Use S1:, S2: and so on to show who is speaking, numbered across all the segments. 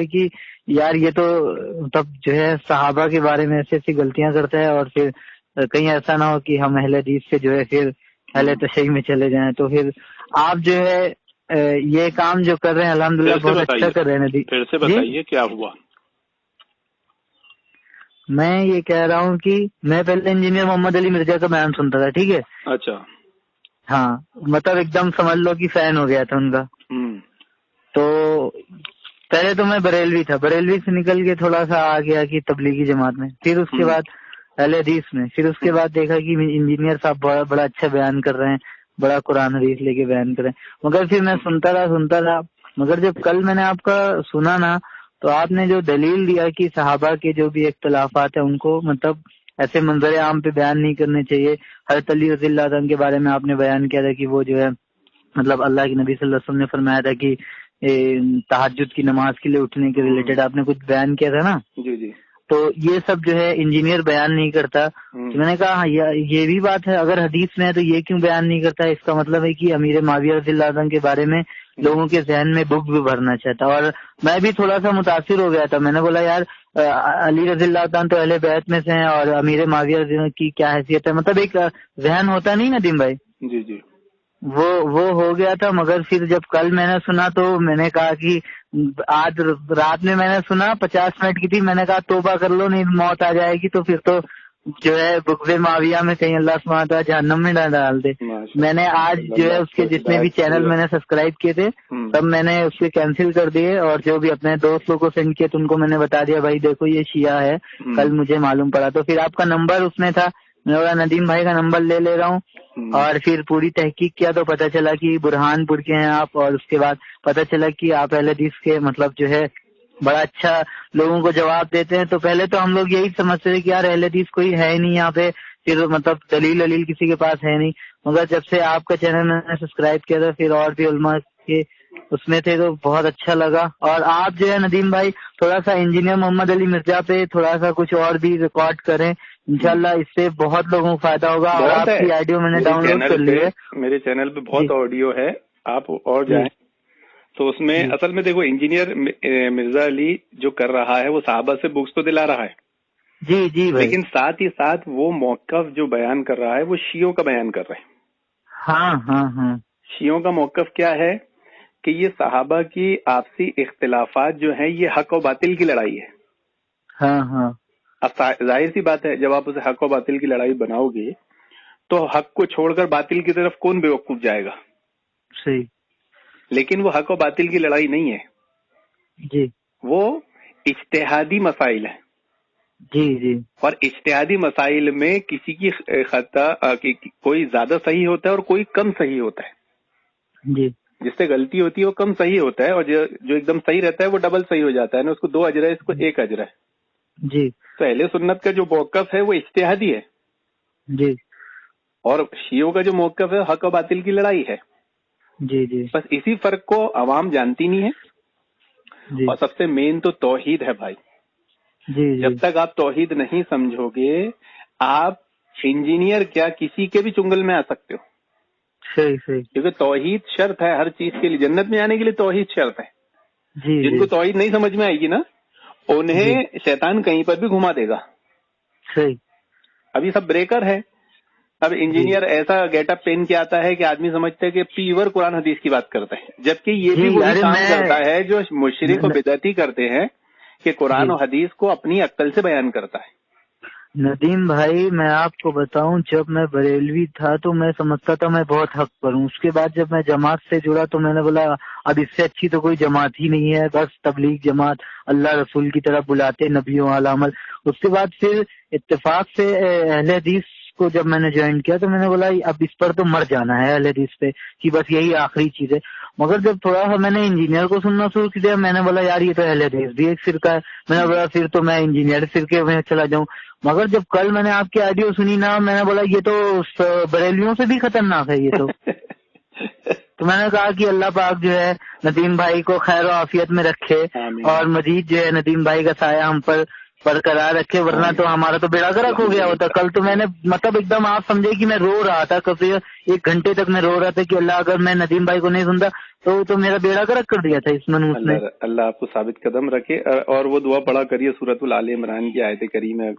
S1: ہے کہ یار یہ تو تب جو ہے صحابہ کے بارے میں ایسی ایسی غلطیاں کرتا ہے، اور پھر کہیں ایسا نہ ہو کہ ہم اہل حدیث سے جو ہے پھر اہل تشیع میں چلے جائیں. تو پھر آپ جو ہے یہ کام جو کر رہے ہیں الحمدللہ بہت اچھا کر رہے ہیں.
S2: پھر سے بتائیے کیا ہوا؟
S1: میں یہ کہہ رہا ہوں کہ میں پہلے انجینئر محمد علی مرزا کا بیان سنتا تھا، ٹھیک ہے.
S2: اچھا.
S1: ہاں مطلب ایک دم سمجھ لو کہ فین ہو گیا تھا ان کا. تو پہلے تو میں بریلوی تھا، بریلوی سے نکل کے تھوڑا سا آ گیا کہ تبلیغی جماعت میں، پھر اس کے بعد اہل حدیث میں، پھر اس کے بعد دیکھا کہ انجینئر صاحب بڑا اچھا بیان کر رہے ہیں، بڑا قرآن حدیث لے کے بیان کر رہے ہیں. مگر پھر میں سنتا رہا، مگر جب کل میں نے آپ کا سنا نا، تو آپ نے جو دلیل دیا کہ صحابہ کے جو بھی اختلافات ہیں ان کو مطلب ایسے منظر عام پہ بیان نہیں کرنے چاہیے. حضرت علی رضی اللہ عنہ کے بارے میں آپ نے بیان کیا تھا کہ وہ جو ہے مطلب اللہ کے نبی صلی اللہ علیہ وسلم نے فرمایا تھا کہ تہجد کی نماز کے لیے اٹھنے کے ریلیٹڈ آپ نے کچھ بیان کیا تھا نا.
S2: جی جی. تو
S1: یہ سب جو ہے انجینئر بیان نہیں کرتا. تو میں نے کہا یہ بھی بات ہے، اگر حدیث میں ہے تو یہ کیوں بیان نہیں کرتا؟ اس کا مطلب ہے کہ امیر معاویہ رضی اللہ عنہ کے بارے میں لوگوں کے ذہن میں بغض بھی بھرنا چاہتا. اور میں بھی تھوڑا سا متاثر ہو گیا تھا. میں نے بولا یار علی رضی اللہ عنہ تو اہل بیت میں سے ہیں، اور امیر معاویہ رضی اللہ عنہ کی کیا حیثیت ہے؟ مطلب ایک ذہن ہوتا نہیں ندیم بھائی.
S2: جی جی.
S1: وہ ہو گیا تھا. مگر پھر جب کل میں نے سنا تو میں نے کہا کہ آج رات میں نے سنا 50 منٹ کی تھی، میں نے کہا توبہ کر لو نہیں موت آ جائے گی تو پھر تو جو ہے بغض معاویہ میں کہیں اللہ سبحانہ وتعالیٰ جہنم میں نہ ڈال دے. میں نے آج جو ہے اس کے جتنے بھی چینل میں نے سبسکرائب کیے تھے سب میں نے اس کے کینسل کر دیے، اور جو بھی اپنے دوستوں کو سینڈ کیے تو ان کو میں نے بتا دیا بھائی دیکھو یہ شیعہ ہے. کل مجھے معلوم پڑا تو پھر آپ کا نمبر اس میں تھا، میں بولا ندیم بھائی کا نمبر لے رہا ہوں. اور پھر پوری تحقیق کیا تو پتہ چلا کہ برہان پور کے ہیں آپ، اور اس کے بعد پتہ چلا کہ آپ اہل حدیث کے مطلب جو ہے بڑا اچھا لوگوں کو جواب دیتے ہیں. تو پہلے تو ہم لوگ یہی سمجھتے تھے کہ یار اہل حدیث کوئی ہے ہی نہیں یہاں پہ، پھر مطلب دلیل کسی کے پاس ہے نہیں. مگر جب سے آپ کا چینل میں نے سبسکرائب کیا تھا پھر اور بھی علماء کے اس میں تھے تو بہت اچھا لگا. اور آپ جو ہے ندیم بھائی تھوڑا سا انجینئر محمد علی مرزا پہ تھوڑا سا کچھ اور بھی ریکارڈ کریں، انشاءاللہ اس سے بہت لوگوں کو فائدہ ہوگا. اور آپ کی آڈیو میں نے ڈاؤن لوڈ کر لی ہے،
S2: میرے چینل پہ بہت آڈیو ہے، آپ اور جائیں تو اس میں اصل میں دیکھو انجینئر مرزا علی جو کر رہا ہے وہ صحابہ سے بغض تو دلا رہا ہے.
S1: جی جی بھائی.
S2: لیکن ساتھ ہی ساتھ وہ موقف جو بیان کر رہا ہے وہ شیعوں کا بیان کر رہے ہیں.
S1: ہاں.
S2: شیعوں کا موقف کیا ہے کہ یہ صحابہ کی آپسی اختلافات جو ہیں یہ حق و باطل کی لڑائی ہے.
S1: ہاں.
S2: اب ظاہر سی بات ہے جب آپ اسے حق و باطل کی لڑائی بناؤ گے تو حق کو چھوڑ کر باطل کی طرف کون بے وقوف جائے گا؟
S1: صحیح.
S2: لیکن وہ حق و باطل کی لڑائی نہیں ہے
S1: جی،
S2: وہ اجتہادی مسائل ہیں.
S1: جی.
S2: اور اجتہادی مسائل میں کسی کی خطا کوئی زیادہ صحیح ہوتا ہے اور کوئی کم صحیح ہوتا ہے.
S1: جی.
S2: جس سے غلطی ہوتی ہے وہ کم صحیح ہوتا ہے، اور جو ایک دم صحیح رہتا ہے وہ ڈبل صحیح ہو جاتا ہے نا. اس کو 2 اجر ہے، اس کو 1 اجر ہے.
S1: جی.
S2: تو اہل سنت کا جو موقف ہے وہ اجتہادی ہے.
S1: جی.
S2: اور شیعوں کا جو موقف ہے حق و باطل کی لڑائی ہے.
S1: جی.
S2: بس اسی فرق کو عوام جانتی نہیں ہے.
S1: جی.
S2: اور سب سے مین تو توحید ہے بھائی.
S1: جی.
S2: جب تک آپ توحید نہیں سمجھو گے آپ انجینئر کیا کسی کے بھی چنگل میں آ سکتے ہو.
S1: صحیح.
S2: کیونکہ توحید شرط ہے ہر چیز کے لیے، جنت میں آنے کے لیے توحید شرط ہے.
S1: جی.
S2: جن کو توحید نہیں سمجھ میں آئے گی نا انہیں شیطان کہیں پر بھی گھما دے گا.
S1: صحیح.
S2: اب یہ سب بریکر ہے. اب انجینئر ایسا گیٹ اپ پہن کے آتا ہے کہ آدمی سمجھتا ہے کہ پیور قرآن حدیث کی بات کرتا ہے، جبکہ یہ بھی وہی کام کرتا ہے جو مشرک و بدعتی کرتے ہیں کہ قرآن و حدیث کو اپنی عقل سے بیان کرتا ہے.
S1: ندیم بھائی میں آپ کو بتاؤں جب میں بریلوی تھا تو میں سمجھتا تھا میں بہت حق پر ہوں. اس کے بعد جب میں جماعت سے جڑا تو میں نے بولا اب اس سے اچھی تو کوئی جماعت ہی نہیں ہے، بس تبلیغ جماعت اللہ رسول کی طرف بلاتے نبیوں والا عمل. اس کے بعد پھر اتفاق سے اہل حدیث کو جب میں نے جوائن کیا تو میں نے بولا اب اس پر تو مر جانا ہے اہل حدیث پہ کہ بس یہی آخری چیز ہے. مگر جب تھوڑا سا میں نے انجینئر کو سننا شروع کیا میں نے بولا یار یہ تو اہل حدیث بھی ایک فرقہ ہے. میں نے بولا پھر تو میں انجینئر فرقے میں چلا جاؤں. مگر جب کل میں نے آپ کی آڈیو سنی نا میں نے بولا یہ تو بریلیوں سے بھی خطرناک ہے یہ تو. تو میں نے کہا کہ اللہ پاک جو ہے ندیم بھائی کو خیر و عافیت میں رکھے اور مزید جو ہے ندیم بھائی کا سایہ ہم پر برقرار رکھے، ورنہ تو ہمارا تو بیڑا گرک ہو گیا ہوتا. کل تو میں نے مطلب ایک دم آپ سمجھے کہ میں رو رہا تھا، کبھی 1 گھنٹے تک میں رو رہا تھا کہ اللہ اگر میں ندیم بھائی کو نہیں سنتا تو میرا بیڑا گرک کر دیا تھا اس منوس نے.
S2: اللہ آپ کو ثابت قدم رکھے. اور وہ دعا پڑھا کریے سورۃ آل عمران کی آیت کریمہ،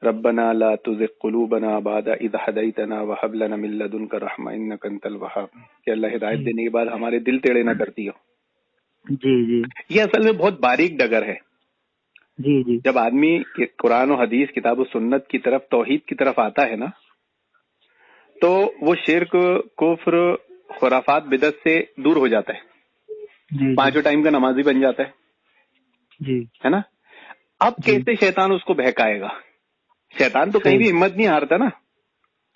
S2: ربنا لا تزغ قلوبنا بعد اذ ہدیتنا وہب لنا من لدنک رحمۃ انک انت الوہاب، کہ اللہ ہدایت دینے کے بعد ہمارے دل ٹیڑے نہ کرتی ہو.
S1: جی
S2: یہ اصل میں بہت باریک ڈگر ہے.
S1: جی
S2: جب آدمی قرآن و حدیث، کتاب و سنت کی طرف، توحید کی طرف آتا ہے نا، تو وہ شرک، کفر، خرافات، بدعت سے دور ہو جاتا ہے. 5 ٹائم کا نمازی بن جاتا ہے نا. اب کیسے شیطان اس کو بہکائے گا؟ شیطان تو کہیں بھی ہمت نہیں ہارتا نا.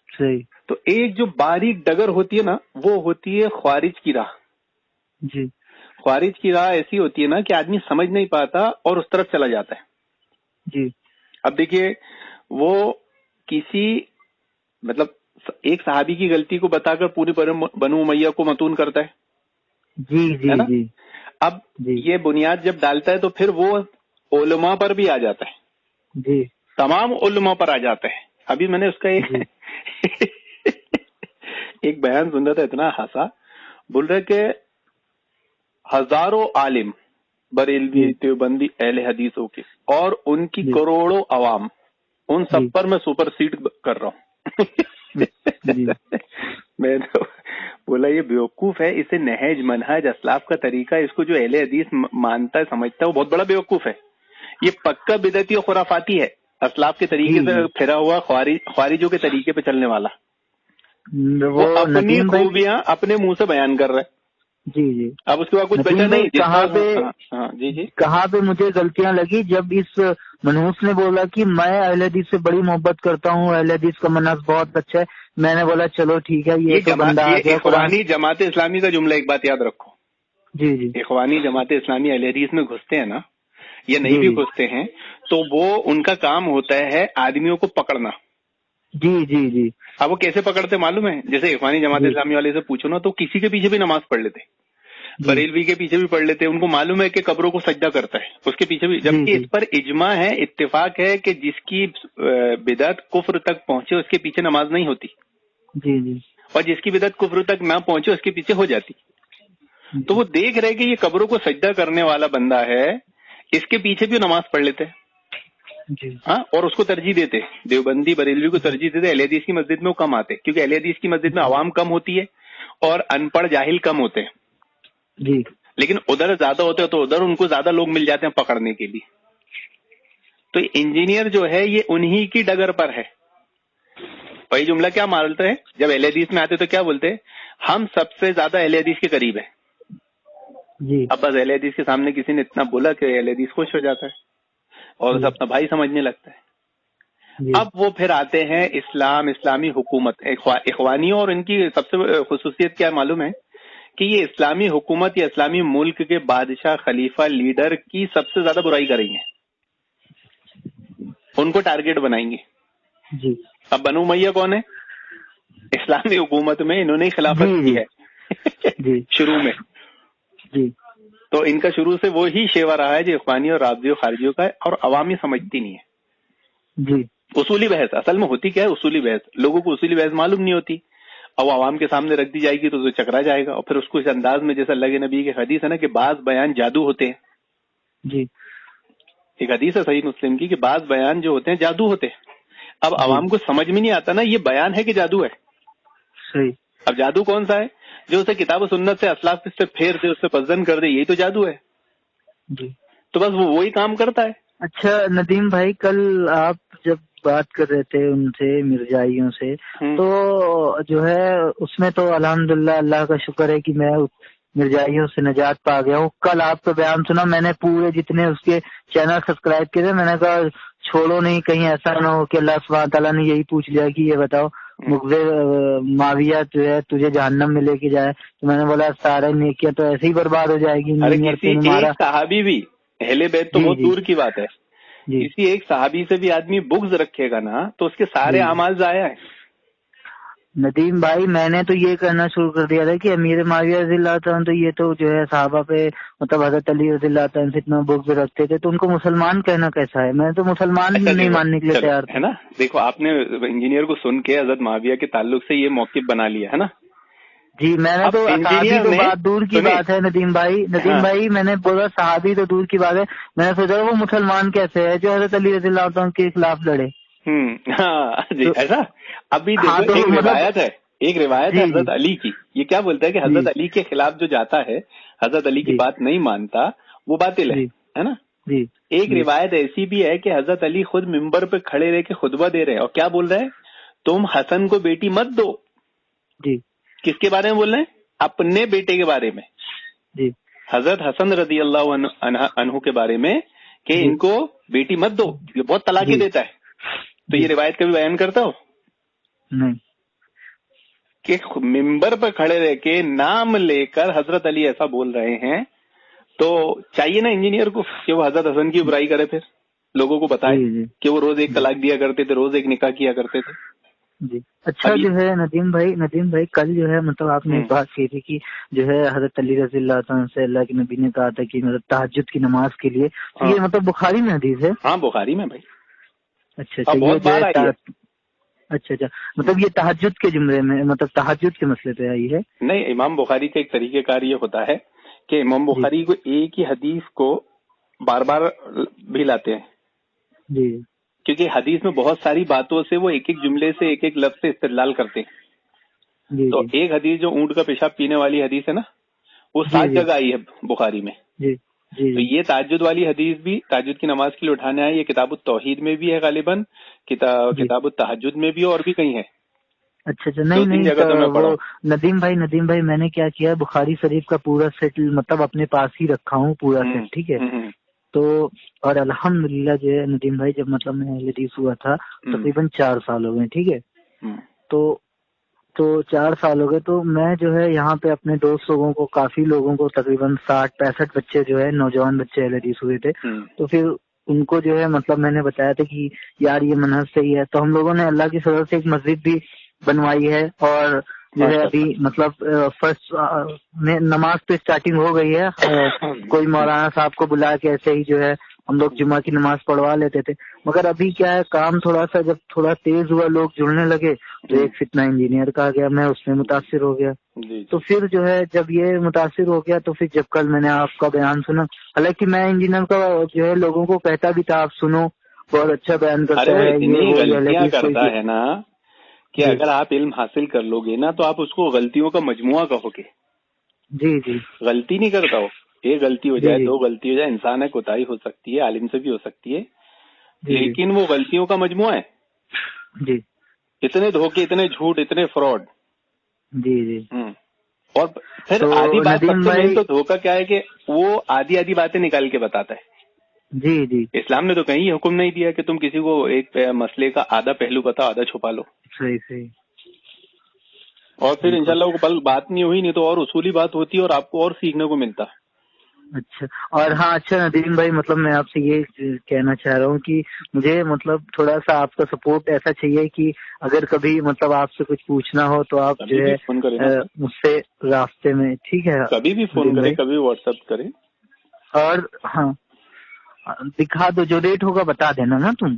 S1: صحیح.
S2: تو ایک جو باریک ڈگر ہوتی ہے نا، وہ ہوتی ہے خوارج کی راہ.
S1: جی.
S2: خوارج کی راہ ایسی ہوتی ہے نا کہ آدمی سمجھ نہیں پاتا اور اس طرف چلا جاتا ہے.
S1: جی.
S2: اب دیکھیے، وہ کسی مطلب ایک صحابی کی غلطی کو بتا کر پوری بنو امیہ کو متون کرتا ہے.
S1: جی.
S2: اب یہ بنیاد جب ڈالتا ہے تو پھر وہ علماء پر بھی آ جاتا ہے.
S1: جی.
S2: تمام علماء پر آ جاتا ہے. ابھی میں نے اس کا ایک بیان سن رہا تھا، اتنا ہنسا. بول رہے کہ ہزاروں عالم بریلوی، دیوبندی، اہل حدیثوں کے، اور ان کی کروڑوں عوام، ان سب پر میں سپر سیڈ کر رہا ہوں. میں تو بولا یہ بیوقوف ہے، اسے نہج، منہج، اسلاف کا طریقہ، اس کو جو اہل حدیث مانتا ہے، سمجھتا ہے، وہ بہت بڑا بیوقوف ہے. یہ پکا بدعتی اور خرافاتی ہے، اسلاف کے طریقے سے پھرا ہوا، خوارجوں کے طریقے پہ چلنے والا. وہ اپنی خوبیاں اپنے منہ سے بیان کر رہا ہے.
S1: جی.
S2: اب اس کے بعد کچھ بچا نہیں.
S1: کہاں پہ مجھے غلطیاں لگی جب اس منحوس نے بولا کہ میں اہل حدیث سے بڑی محبت کرتا ہوں، اہل حدیث کا منہج بہت اچھا ہے. میں نے بولا چلو ٹھیک ہے، یہ
S2: اخوانی جماعت اسلامی کا جملہ ایک بات یاد رکھو.
S1: جی.
S2: اخوانی جماعت اسلامی اہل حدیث میں گھستے ہیں نا، یا نہیں بھی گھستے ہیں، تو وہ ان کا کام ہوتا ہے آدمیوں کو پکڑنا.
S1: جی.
S2: اب وہ کیسے پکڑتے معلوم ہے؟ جیسے اخوانی جماعت اسلامی والے سے پوچھو نا، تو کسی کے پیچھے بھی نماز پڑھ لیتے، بریلوی کے پیچھے بھی پڑھ لیتے. ان کو معلوم ہے کہ قبروں کو سجدہ کرتا ہے، اس کے پیچھے بھی. جبکہ اس پر اجماع ہے، اتفاق ہے کہ جس کی بدعت کفر تک پہنچے اس کے پیچھے نماز نہیں ہوتی.
S1: جی.
S2: اور جس کی بدعت کفر تک نہ پہنچے اس کے پیچھے ہو جاتی. تو وہ دیکھ رہے کہ یہ قبروں کو سجدہ کرنے والا بندہ ہے، اس کے پیچھے بھی نماز پڑھ لیتے. ہاں، اور اس کو ترجیح دیتے. دیوبندی بریلوی کو ترجیح دیتے. اہل حدیث کی مسجد میں وہ کم آتے، کیونکہ اہل حدیث کی مسجد میں عوام کم ہوتی ہے اور ان پڑھ جاہل کم ہوتے ہیں.
S1: جی.
S2: لیکن ادھر زیادہ ہوتے ہیں تو ادھر ان کو زیادہ لوگ مل جاتے ہیں پکڑنے کے لیے. تو انجینئر جو ہے یہ انہی کی ڈگر پر ہے. وہی جملہ کیا مارتے ہیں جب اہل حدیث میں آتے تو کیا بولتے ہیں؟ ہم سب سے زیادہ اہل حدیث کے قریب ہیں. اب بس اہل حدیث کے سامنے کسی نے اتنا بولا کہ اہل حدیث خوش ہو جاتا ہے اور اسے اپنا بھائی سمجھنے لگتا ہے. اب وہ پھر آتے ہیں اسلام، اسلامی حکومت، اخوانیوں، اور ان کی سب سے خصوصیت کیا معلوم ہے؟ کہ یہ اسلامی حکومت یا اسلامی ملک کے بادشاہ، خلیفہ، لیڈر کی سب سے زیادہ برائی کریں گے، ان کو ٹارگیٹ بنائیں گے.
S1: جی.
S2: اب بنو امیہ کون ہے؟ اسلامی حکومت میں انہوں نے خلافت کی ہے شروع میں.
S1: جی.
S2: تو ان کا شروع سے وہی شیوا رہا ہے جو اخوانی اور رافضی اور خارجیوں کا ہے، اور عوامی سمجھتی نہیں ہے.
S1: جی.
S2: اصولی بحث اصل میں ہوتی کیا ہے؟ اصولی بحث. لوگوں کو اصولی بحث معلوم نہیں ہوتی، اب عوام کے سامنے رکھ دی جائے گی تو چکرا جائے گا. اور پھر اس کو اس انداز میں، جیسے اللہ کے نبی کے حدیث ہے نا کہ بعض بیان جادو ہوتے ہیں.
S1: جی.
S2: ایک حدیث ہے صحیح مسلم کی کہ بعض بیان جو ہوتے ہیں جادو ہوتے ہیں. اب عوام کو سمجھ میں نہیں آتا نا یہ بیان ہے کہ جادو ہے.
S1: صحیح.
S2: اب جادو کون سا ہے؟ جو اسے کتاب و سنت سے، اسلاف سے پھیر دے، اس سے پسند کر دے، یہی تو جادو ہے.
S1: جی.
S2: تو بس وہ وہی کام کرتا ہے.
S1: اچھا ندیم بھائی، کل آپ جب بات کر رہے تھے ان سے، مرزائیوں سے، تو جو ہے اس میں تو الحمدللہ اللہ کا شکر ہے کہ میں مرزائیوں سے نجات پا گیا ہوں. کل آپ کا بیان سنا میں نے، پورے جتنے اس کے چینل سبسکرائب کیے تھے، میں نے کہا چھوڑو نہیں، کہیں ایسا نہ ہو کہ اللہ سبحانہ تعالیٰ نے یہی پوچھ لیا کہ یہ بتاؤ مغفر معاویہ جو ہے تجھے جہنم میں لے کے جائے. تو میں نے بولا سارے نیکیاں تو ایسے ہی برباد ہو جائے گی.
S2: ایک صحابی بھی، اہل بیت تو بہت دور کی بات ہے، کسی ایک صحابی سے بھی آدمی بغض رکھے گا نا تو اس کے سارے اعمال ضائع ہیں.
S1: ندیم بھائی میں نے تو یہ کرنا شروع کر دیا تھا کہ امیر معاویہ رضی اللہ عنہ تو یہ تو جو ہے صحابہ پہ مطلب حضرت علی رضی اللہ عنہ سے اتنا بغض رکھتے تھے، تو ان کو مسلمان کہنا کیسا ہے؟ میں تو مسلمان نہیں ماننے کے لیے تیار تھا،
S2: ہے نا. دیکھو آپ نے انجینئر کو سن کے حضرت معاویہ کے تعلق سے یہ موقف بنا لیا ہے نا.
S1: جی میں نے تو صحابی تو بات دور کی بات ہے ندیم بھائی میں نے بولا صحابی تو دور کی بات ہے، میں نے سوچا وہ مسلمان کیسے ہے جو حضرت علی رضی اللہ عنہ کے خلاف لڑے.
S2: ہاں جی ایسا. ابھی دیکھو ایک روایت ہے حضرت علی کی، یہ کیا بولتا ہے کہ حضرت علی کے خلاف جو جاتا ہے، حضرت علی کی بات نہیں مانتا، وہ باطل ہے نا. ایک روایت ایسی بھی ہے کہ حضرت علی خود ممبر پہ کھڑے رہ کے خطبہ دے رہے ہیں اور کیا بول رہے ہیں، تم حسن کو بیٹی مت دو.
S1: جی
S2: کس کے بارے میں بول رہے ہیں؟ اپنے بیٹے کے بارے میں. جی حضرت حسن رضی اللہ عنہ کے بارے میں کہ ان کو بیٹی مت دو، یہ بہت طلاقیں دیتا ہے. تو یہ روایت کبھی بیان کرتا ہو
S1: نہیں
S2: کہ ممبر پر کھڑے رہ کے نام لے کر حضرت علی ایسا بول رہے ہیں؟ تو چاہیے نا انجینئر کو کہ وہ حضرت حسن کی برائی کرے، پھر لوگوں کو بتائے کہ وہ روز ایک طلاق دیا کرتے تھے، روز ایک نکاح کیا کرتے تھے.
S1: جی اچھا جو ہے ندیم بھائی کل جو ہے مطلب آپ نے ایک بات کی تھی کہ جو ہے حضرت علی رضی اللہ عنہ سے اللہ کے نبی نے کہا تھا کہ مطلب تہجد کی نماز کے لیے، یہ مطلب بخاری میں حدیث ہے؟
S2: ہاں بخاری میں بھائی.
S1: اچھا مطلب یہ تہجد کے جملے میں مطلب تہجد کے مسئلے پہ آئی ہے؟
S2: نہیں، امام بخاری کا ایک طریقہ کار یہ ہوتا ہے کہ امام بخاری کو ایک ہی حدیث کو بار بار بھی لاتے ہیں
S1: جی،
S2: کیونکہ حدیث میں بہت ساری باتوں سے وہ ایک ایک جملے سے ایک ایک لفظ سے استدلال کرتے ہیں. تو ایک حدیث جو اونٹ کا پیشاب پینے والی حدیث ہے نا، وہ 7 جگہ آئی ہے بخاری میں. تو یہ تہجد والی حدیث بھی تہجد کی نماز کے لیے اٹھانے آئی. یہ کتاب التوحید میں بھی ہے غالباً، کتاب التہجد میں بھی، اور بھی کہیں ہے.
S1: اچھا نہیں ندیم بھائی میں نے کیا کیا، بخاری شریف کا پورا سیٹ مطلب اپنے پاس ہی رکھا ہوں پورا سیٹ، ٹھیک ہے. تو اور الحمدللہ جو ہے ندیم بھائی جب مطلب میں حدیث ہوا تھا تقریباً 4 سال ہو گئے، ٹھیک ہے. تو 4 سال ہو گئے، تو میں جو ہے یہاں پہ اپنے دوست لوگوں کو کافی لوگوں کو تقریباً 60-65 بچے جو ہے نوجوان بچے حدیث ہوئے تھے. تو پھر ان کو جو ہے مطلب میں نے بتایا تھا کہ یار یہ منہج صحیح ہے. تو ہم لوگوں نے اللہ کی فضل سے ایک مسجد بھی بنوائی ہے، اور جو ہے ابھی مطلب فرسٹ نماز پہ اسٹارٹنگ ہو گئی ہے. کوئی مولانا صاحب کو بلا کے ایسے ہی جو ہے ہم لوگ جمعہ کی نماز پڑھوا لیتے تھے. مگر ابھی کیا ہے کام تھوڑا سا جب تھوڑا تیز ہوا، لوگ جڑنے لگے، تو ایک فتنہ انجینئر کا آ گیا، میں اس میں متاثر ہو گیا. تو پھر جو ہے جب یہ متاثر ہو گیا تو پھر جب کل میں نے آپ کا بیان سنا، حالانکہ میں انجینئر کا جو ہے لوگوں کو کہتا بھی تھا آپ سنو بہت اچھا بیان کرتا ہے،
S2: یہ کرتا ہے نا کہ اگر آپ علم حاصل کر لو گے نا تو آپ اس کو غلطیوں کا مجموعہ کہو گے. جی غلطی نہیں کرتا ہو، ایک غلطی ہو جائے، 2 غلطی ہو جائے، انسان ہے، کوتاہی ہو سکتی ہے، عالم سے بھی ہو سکتی ہے، لیکن وہ غلطیوں کا مجموعہ ہے.
S1: جی
S2: اتنے دھوکے، اتنے جھوٹ، اتنے فراڈ.
S1: جی
S2: اور پھر آدھی بات سب سے مین تو دھوکہ کیا ہے کہ وہ آدھی باتیں نکال کے بتاتا ہے. جی اسلام نے تو کہیں حکم نہیں دیا کہ تم کسی کو ایک مسئلے کا آدھا پہلو بتاؤ، آدھا چھپا لو.
S1: صحیح.
S2: اور پھر انشاءاللہ وہ کل بات نہیں ہوئی، نہیں تو اور اصولی بات ہوتی اور آپ کو اور سیکھنے کو ملتا.
S1: اچھا اور ہاں اچھا ندیم بھائی مطلب میں آپ سے یہ کہنا چاہ رہا ہوں کہ مجھے مطلب تھوڑا سا آپ کا سپورٹ ایسا چاہیے کہ اگر کبھی مطلب آپ سے کچھ پوچھنا ہو تو آپ جو ہے مجھ سے راستے میں، ٹھیک ہے،
S2: کبھی بھی فون کریں، کبھی واٹس ایپ کریں.
S1: اور ہاں دکھا دو، جو ریٹ ہوگا بتا دینا نا تم.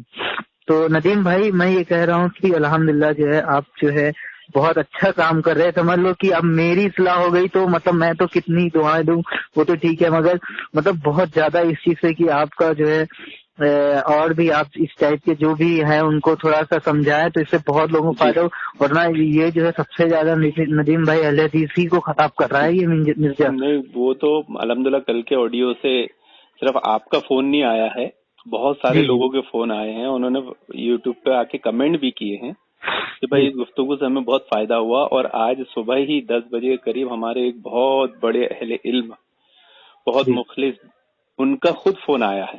S1: تو ندیم بھائی میں یہ کہہ رہا ہوں کہ الحمدللہ جو ہے آپ جو ہے بہت اچھا کام کر رہے ہیں. سمجھ لو کہ اب میری اصلاح ہو گئی تو مطلب میں تو کتنی دعائیں دوں وہ تو ٹھیک ہے، مگر مطلب بہت زیادہ اس چیز سے کہ آپ کا جو ہے اور بھی آپ اس ٹائپ کے جو بھی ہیں ان کو تھوڑا سا سمجھائیں تو اس سے بہت لوگوں کو فائدہ ہو. ورنہ یہ جو ہے سب سے زیادہ ندیم بھائی اہل حدیث کو خطاب کر رہا ہے یہ مرزا.
S2: نہیں وہ تو الحمدللہ کل کے آڈیو سے صرف آپ کا فون نہیں آیا ہے، بہت سارے لوگوں کے فون آئے ہیں، انہوں نے یوٹیوب پہ آ کے کمنٹ بھی کیے ہیں کہ بھائی اس گفتگو سے ہمیں بہت فائدہ ہوا. اور آج صبح ہی 10 بجے کے قریب ہمارے ایک بہت بڑے اہل علم، بہت مخلص، ان کا خود فون آیا ہے.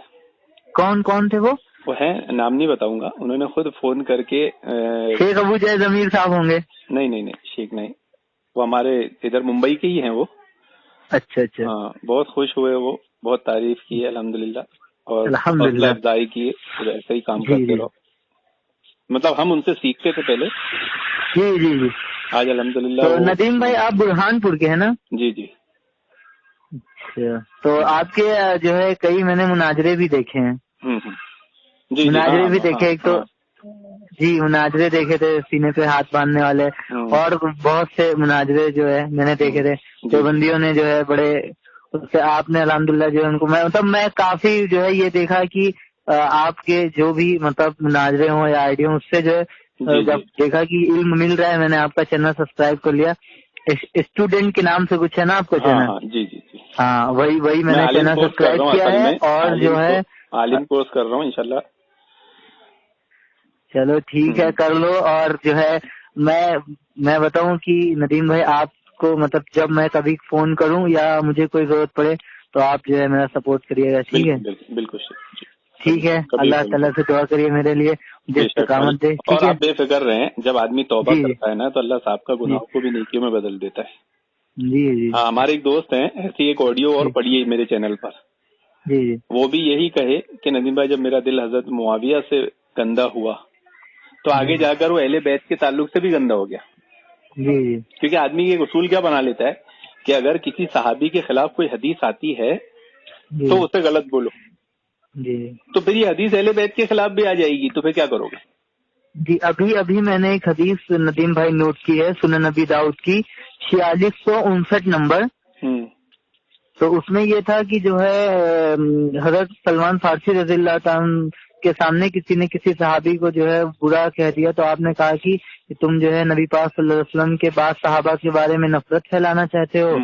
S1: کون تھے وہ
S2: ہیں، نام نہیں بتاؤں گا. انہوں نے خود فون کر کے
S1: شیخ ابو جے ضمیر صاحب ہوں گے؟
S2: نہیں شیخ نہیں، وہ ہمارے ادھر ممبئی کے ہی ہیں وہ. اچھا ہاں، بہت خوش ہوئے، وہ بہت تعریف کی ہے الحمدللہ، اور حوصلہ افزائی کی ہے، ایسے ہی کام کرتے رہو. مطلب ہم ان سے سیکھتے تھے پہلے.
S1: جی جی جی.
S2: آج الحمدللہ.
S1: تو ندیم بھائی آپ برہان پور کے ہیں نا؟
S2: جی جی.
S1: اچھا. تو آپ کے جو ہے کئی میں نے مناظرے بھی دیکھے ہیں.
S2: جی
S1: مناظرے بھی دیکھے. ایک تو جی مناظرے دیکھے تھے سینے پہ ہاتھ باندھنے والے, اور بہت سے مناظرے جو ہے میں نے دیکھے تھے. دیوبندیوں نے جو ہے بڑے اس سے آپ نے الحمدللہ جو ہے ان کو میں کافی جو ہے یہ دیکھا کہ آپ کے جو بھی مطلب مناظرے ہوں یا آئیڈیا ہوں, اس سے جو ہے جب دیکھا کہ علم مل رہا ہے, میں نے آپ کا چینل سبسکرائب کر لیا. اسٹوڈنٹ کے نام سے کچھ ہے نا آپ کا چینل؟
S2: جی جی جی.
S1: ہاں وہی میں نے چینل سبسکرائب کیا ہے. اور جو ہے
S2: عالم کورس کر رہا ہوں انشاءاللہ.
S1: چلو ٹھیک ہے کر لو. اور جو ہے میں بتاؤں کہ ندیم بھائی آپ کو مطلب جب میں کبھی فون کروں یا مجھے کوئی ضرورت پڑے تو آپ جو ہے میرا سپورٹ کریے گا. ٹھیک ہے؟
S2: بالکل
S1: ٹھیک ہے. اللہ تعالیٰ سے دعا کریے میرے لیے استقامت دے.
S2: اور آپ بے فکر رہیں, جب آدمی توبہ کرتا ہے نا تو اللہ صاحب کا گناہوں کو بھی نیکیوں میں بدل دیتا ہے.
S1: جی جی.
S2: ہاں ہمارے ایک دوست ہیں, ایسی ایک آڈیو اور پڑھیے میرے چینل پر.
S1: جی جی.
S2: وہ بھی یہی کہے کہ ندیم بھائی جب میرا دل حضرت معاویہ سے گندا ہوا تو آگے جا کر وہ اہل بیت کے تعلق سے بھی گندا ہو گیا.
S1: جی جی.
S2: کیونکہ آدمی ایک اصول کیا بنا لیتا ہے کہ اگر کسی صحابی کے خلاف کوئی حدیث آتی ہے تو اسے غلط بولو.
S1: جی. تو
S2: پھر یہ حدیث اہل بیت کے خلاف بھی آ جائے گی تو پھر کیا کرو گے؟
S1: جی ابھی میں نے ایک حدیث ندیم بھائی نوٹ کی ہے, سنن نبی داؤد کی 4659 نمبر. تو اس میں یہ تھا کہ جو ہے حضرت سلمان فارسی رضی اللہ تعالیٰ کے سامنے کسی نے کسی صحابی کو جو ہے برا کہہ دیا, تو آپ نے کہا کہ تم جو ہے نبی پاک صلی اللہ علیہ وسلم کے بعد صحابہ کے بارے میں نفرت پھیلانا چاہتے ہو,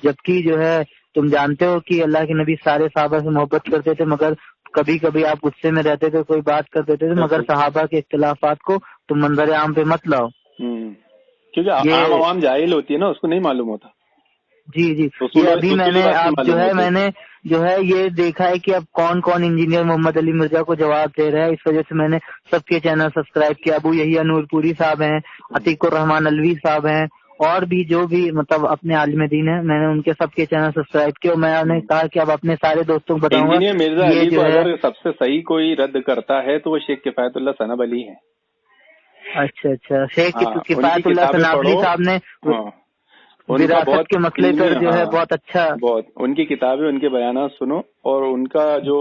S1: جبکہ جو ہے تم جانتے ہو کہ اللہ کے نبی سارے صحابہ سے محبت کرتے تھے, مگر کبھی کبھی آپ غصے میں رہتے تھے, کوئی بات کر دیتے تھے, مگر صحابہ کے اختلافات کو تم منظر عام پہ مت لاؤ.
S2: کیونکہ عام عوام جاہل ہوتی ہے نا, اس کو نہیں معلوم ہوتا.
S1: جی جی. یہ ابھی میں نے اب جو ہے میں نے جو ہے یہ دیکھا ہے کہ اب کون انجینئر محمد علی مرزا کو جواب دے رہا ہے. اس وجہ سے میں نے سب کے چینل سبسکرائب کیا. ابو یحییٰ نور پوری صاحب ہیں, عتیق الرحمان الوی صاحب ہیں, اور بھی جو بھی مطلب اپنے عالم دین ہیں, میں نے ان کے سب کے چینل سبسکرائب کیا. میں نے کہا کہ اب اپنے سارے دوستوں کو بتاؤں گا.
S2: انجینئر مرزا علی کو اگر سب سے صحیح کوئی رد کرتا ہے تو وہ شیخ کفایت اللہ ثناب علی ہیں.
S1: اچھا شیخ کفایت اللہ ثناب علی صاحب نے وراثت کے مسئلے پر جو ہے بہت اچھا,
S2: بہت ان کی کتابیں, ان کے بیانات سنو, اور ان کا جو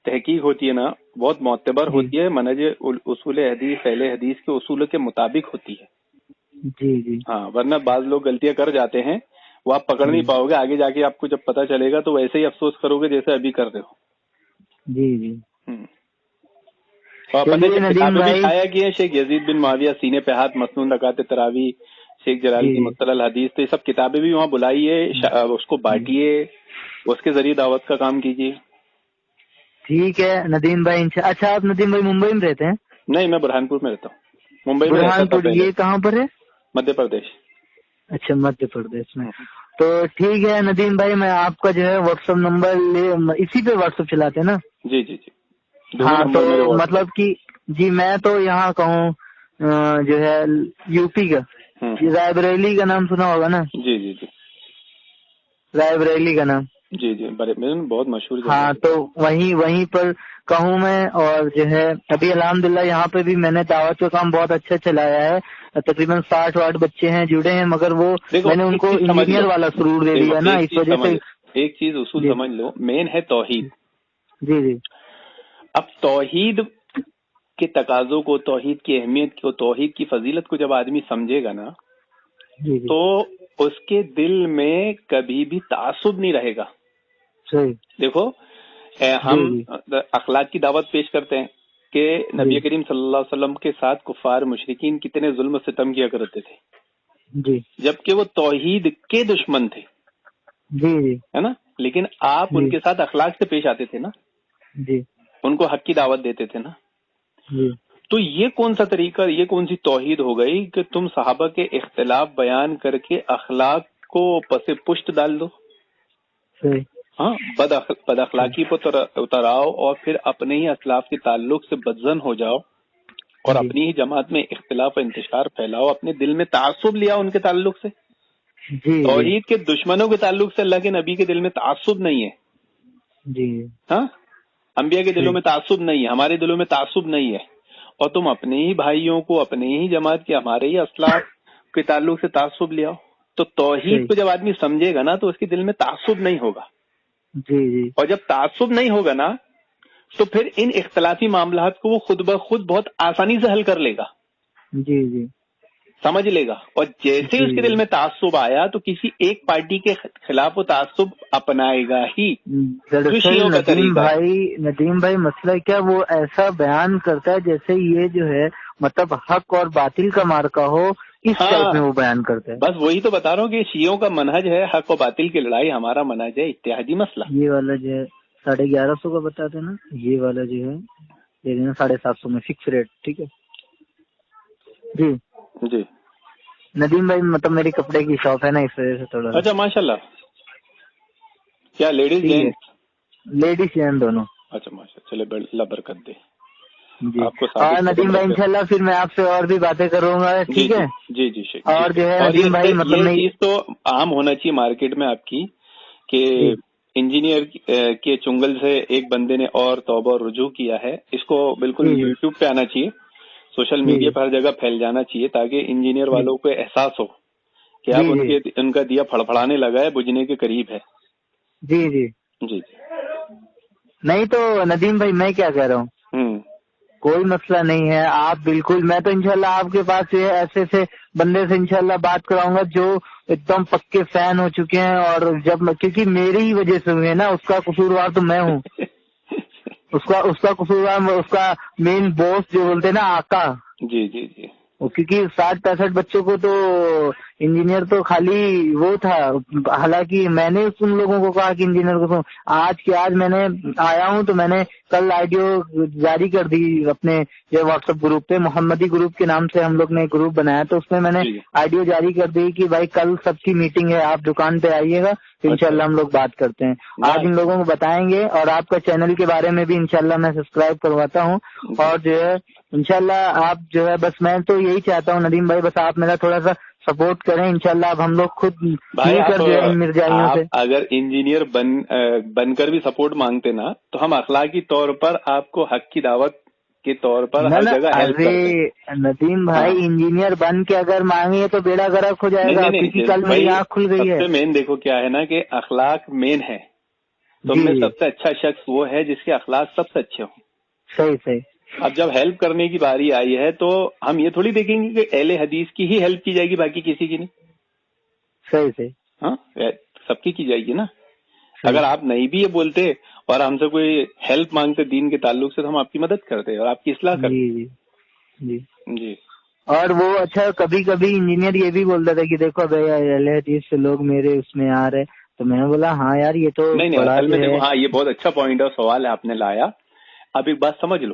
S2: تحقیق ہوتی ہے نا بہت معتبر ہوتی ہے. منہج اصول حدیث اہل حدیث کے اصول کے مطابق ہوتی ہے.
S1: جی جی.
S2: ہاں ورنہ بعض لوگ غلطیاں کر جاتے ہیں, وہ آپ پکڑ نہیں پاؤ گے. آگے جا کے آپ کو جب پتہ چلے گا تو ویسے ہی افسوس کرو گے جیسے ابھی کر رہے ہو.
S1: جی جی.
S2: اور اپنے کتابیں بھی چھایا کی ہیں, شیخ یزید بن معاویہ سینے پہ ہاتھ مسنون رکعت تراویح, شیخ جلال کی مصطلح الحدیث, تو یہ سب کتابیں بھی وہاں بلائیے, اس کو بانٹیے, اس کے ذریعے دعوت کا کام کیجیے.
S1: ٹھیک ہے ندیم بھائی. اچھا آپ ندیم بھائی ممبئی میں رہتے ہیں؟
S2: نہیں, میں برہانپور میں رہتا ہوں. ممبئی میں
S1: برہان پور یہ کہاں پر ہے؟
S2: مدھیہ پردیش.
S1: اچھا مدھیہ پردیش میں. تو ٹھیک ہے ندیم بھائی, میں آپ کا جو ہے واٹس ایپ نمبر اسی پہ واٹس ایپ چلاتے ہیں نا؟
S2: جی جی جی.
S1: ہاں تو مطلب کہ جی میں تو یہاں کہوں جو ہے یو پی کا رائے بریلی کا نام سنا ہوگا نا؟
S2: جی جی جی.
S1: رائے بریلی کا نام
S2: جی جی بہت مشہور.
S1: ہاں تو وہیں پر کہوں میں. اور جو ہے ابھی الحمدللہ یہاں پہ بھی میں نے دعوت کا کام بہت اچھا چلایا ہے. تقریباً 60 بچے ہیں جڑے ہیں, مگر وہ میں نے ان کو انجینئر والا سرور دے دیا نا, اس وجہ سے.
S2: ایک چیز اصول سمجھ لو, مین ہے توحید.
S1: جی جی.
S2: اب توحید کے تقاضوں کو, توحید کی اہمیت کو, توحید کی فضیلت کو جب آدمی سمجھے گا نا تو اس کے دل میں کبھی بھی تعصب نہیں رہے گا. دیکھو ہم اخلاق کی دعوت پیش کرتے ہیں کہ نبی کریم صلی اللہ علیہ وسلم کے ساتھ کفار مشرکین کتنے ظلم و ستم کیا کرتے تھے,
S1: جی
S2: جبکہ وہ توحید کے دشمن تھے.
S1: جی جی
S2: ہے نا, لیکن آپ ان کے ساتھ اخلاق سے پیش آتے تھے نا,
S1: جی
S2: ان کو حق کی دعوت دیتے تھے نا.
S1: جی.
S2: تو یہ کون سا طریقہ, یہ کون سی توحید ہو گئی کہ تم صحابہ کے اختلاف بیان کر کے اخلاق کو پس پشت ڈال دو. ہاں, بد اخلاقی پر اتراؤ اور پھر اپنے ہی اسلاف کے تعلق سے بدزن ہو جاؤ اور اپنی ہی جماعت میں اختلاف و انتشار پھیلاؤ, اپنے دل میں تعصب لیا ان کے تعلق سے. توحید کے دشمنوں کے تعلق سے اللہ کے نبی کے دل میں تعصب نہیں ہے.
S1: جی.
S2: ہاں, انبیاء کے دلوں میں تعصب نہیں ہے, ہمارے دلوں میں تعصب نہیں ہے. اور تم اپنے ہی بھائیوں کو اپنے ہی جماعت کے ہمارے ہی اسلاف کے تعلق سے تعصب لے آؤ. تو توحید کو جب آدمی سمجھے گا نا تو اس کے دل میں تعصب نہیں ہوگا.
S1: جی.
S2: اور جب تعصب نہیں ہوگا نا تو پھر ان اختلافی معاملات کو وہ خود بخود بہت آسانی سے حل کر لے گا.
S1: جی.
S2: سمجھ لے گا. اور جیسے اس کے دل میں تعصب آیا تو کسی ایک پارٹی کے خلاف وہ تعصب اپنائے گا ہی.
S1: دراصل ندیم بھائی مسئلہ کیا، وہ ایسا بیان کرتا ہے جیسے یہ جو ہے مطلب حق اور باطل کا مارکا ہو، اس ٹائپ میں وہ بیان کرتا ہے.
S2: بس وہی تو بتا رہا ہوں کہ شیعوں کا منہج ہے حق و باطل کی لڑائی، ہمارا منہج ہے اتحادی مسئلہ.
S1: یہ والا جو ہے 1150 کا بتاتے نا، یہ والا جو ہے یہ دینا 750 میں فکس ریٹ. ٹھیک ہے
S2: جی.
S1: ندیم بھائی مطلب میری کپڑے کی شاپ ہے نا، اس وجہ سے تھوڑا.
S2: اچھا ماشاء اللہ. کیا لیڈیز جینٹس؟
S1: لیڈیز جینٹ دونوں.
S2: اچھا ماشاء اللہ، چلے اللہ برکت دے.
S1: جی. اور ندیم بھائی انشاءاللہ پھر میں آپ سے اور بھی باتیں کروں گا. ٹھیک ہے.
S2: جی.
S1: اور جو ہے ندیم بھائی مطلب
S2: یہ چیز تو عام ہونا چاہیے مارکیٹ میں آپ کی کہ انجینئر کے چنگل سے ایک بندے نے اور توبہ اور رجوع کیا ہے. اس کو بالکل یوٹیوب پہ آنا چاہیے، سوشل میڈیا پر ہر جگہ پھیل جانا چاہیے تاکہ انجینئر والوں کو احساس ہو کہ اب ان کا دیا پھڑپھڑانے لگا ہے، بجھنے کے قریب ہے. جی.
S1: نہیں تو ندیم بھائی میں کیا کہہ رہا ہوں، کوئی مسئلہ نہیں ہے. آپ بالکل، میں تو انشاءاللہ آپ کے پاس ایسے بندے سے انشاءاللہ بات کراؤں گا جو ایک دم پکے فین ہو چکے ہیں. اور جب کیونکہ میری ہی وجہ سے ہوئے نا، اس کا قصوروار تو میں ہوں. اس کا قصوروار اس کا مین باس جو بولتے ہیں نا، آقا.
S2: جی.
S1: کیونکہ 60-65 بچوں کو تو انجینئر تو خالی وہ تھا. حالانکہ میں نے ان لوگوں کو کہا کہ انجینئر کو آج میں نے آیا ہوں تو میں نے کل آئیڈیو جاری کر دی اپنے یہ واٹس ایپ گروپ پہ، محمدی گروپ کے نام سے ہم لوگ نے گروپ بنایا، تو اس میں نے آئیڈیو جاری کر دی کہ بھائی کل سب کی میٹنگ ہے، آپ دکان پہ آئیے گا، انشاءاللہ ہم لوگ بات کرتے ہیں. آج ان لوگوں کو بتائیں گے. اور آپ کا چینل کے بارے میں بھی انشاءاللہ میں سبسکرائب کرواتا ہوں. اور جو ہے انشاءاللہ آپ جو ہے بس میں تو یہی چاہتا ہوں ندیم بھائی، بس آپ میرا تھوڑا سا سپورٹ کریں. انشاءاللہ اب ہم لوگ خود مل کر جو ہے ان مرزائیوں سے.
S2: اگر انجینئر بن کر بھی سپورٹ مانگتے نا تو ہم اخلاقی طور پر آپ کو حق کی دعوت کے طور پر ہر جگہ ہیلپ کرتے.
S1: ندیم بھائی انجینئر بن کے اگر مانگے تو بیڑا غرق ہو جائے گا، کیونکہ کل میری آنکھ کھل گئی ہے.
S2: سب سے مین دیکھو کیا ہے نا کہ اخلاق مین ہے. تم میں سب سے اچھا شخص وہ ہے جس کے اخلاق سب سے اچھے ہوں.
S1: صحیح.
S2: اب جب ہیلپ کرنے کی باری آئی ہے تو ہم یہ تھوڑی دیکھیں گے کہ اہل حدیث کی ہی ہیلپ کی جائے گی، باقی کسی کی نہیں.
S1: صحیح.
S2: ہاں سب کی جائے گی نا. اگر آپ نہیں بھی یہ بولتے اور ہم سے کوئی ہیلپ مانگتے دین کے تعلق سے تو ہم آپ کی مدد کرتے اور آپ کی اصلاح کرتے. جی.
S1: اور وہ اچھا کبھی انجینئر یہ بھی بولتا تھا کہ دیکھو بھائی اہل حدیث سے لوگ میرے اس میں آ رہے، تو میں نے بولا ہاں یار یہ تو
S2: نہیں اصل میں دیکھو، ہاں یہ بہت اچھا پوائنٹ اور سوال ہے آپ نے لایا. اب ایک بات سمجھ لو،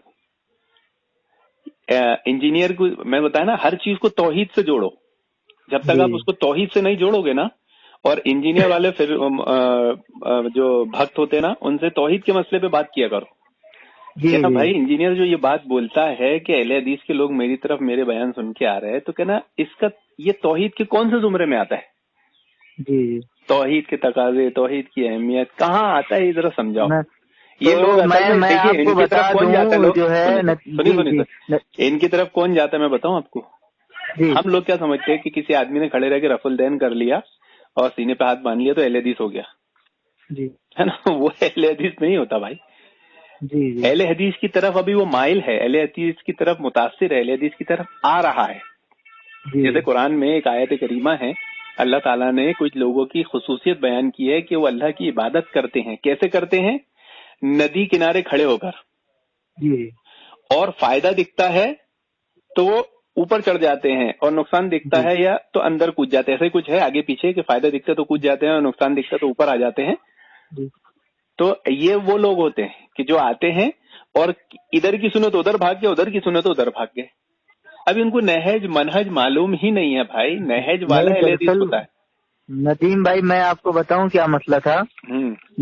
S2: انجینئر کو میں بتایا نا ہر چیز کو توحید سے جوڑو. جب تک آپ اس کو توحید سے نہیں جوڑو گے نا، اور انجینئر والے پھر جو بھکت ہوتے ہیں نا ان سے توحید کے مسئلے پہ بات کیا کرو. کہنا بھائی انجینئر جو یہ بات بولتا ہے کہ اہل حدیث کے لوگ میری طرف میرے بیان سن کے آ رہے ہیں، تو کہنا اس کا یہ توحید کے کون سے زمرے میں آتا ہے؟ توحید کے تقاضے، توحید کی اہمیت کہاں آتا ہے، ذرا سمجھاؤ. یہ لوگ دیکھیے ان کی طرف کون جاتا ہے، لوگ ان کی طرف کون جاتا ہے میں بتاؤں آپ کو. ہم لوگ کیا سمجھتے ہیں کہ کسی آدمی نے کھڑے رہ کے رفع الدین کر لیا اور سینے پہ ہاتھ باندھ لیا تو اہل حدیث ہو گیا، ہے نا. وہ اہل حدیث نہیں ہوتا بھائی. اہل حدیث کی طرف ابھی وہ مائل ہے، اہل حدیث کی طرف متاثر ہے، اہل حدیث کی طرف آ رہا ہے. جیسے قرآن میں ایک آیت کریمہ ہے، اللہ تعالیٰ نے کچھ لوگوں کی خصوصیت بیان کی ہے کہ وہ اللہ کی عبادت کرتے ہیں. کیسے کرتے ہیں؟ ندی کنارے کھڑے ہو کر، اور فائدہ دکھتا ہے تو وہ اوپر چڑھ جاتے ہیں، اور نقصان دکھتا ہے یا تو اندر کود جاتے ہیں. ایسے کچھ ہے آگے پیچھے کہ فائدہ دکھتا ہے تو کود جاتے ہیں اور نقصان دکھتا ہے تو اوپر آ جاتے ہیں. تو یہ وہ لوگ ہوتے ہیں کہ جو آتے ہیں اور ادھر کی سنو تو ادھر بھاگ گئے، ادھر کی سنو تو ادھر بھاگ گئے. ابھی ان کو نہج منہج معلوم ہی نہیں ہے بھائی. نہج والا اہل حدیث ہوتا ہے.
S1: ندیم بھائی میں آپ کو بتاؤں کیا مسئلہ تھا،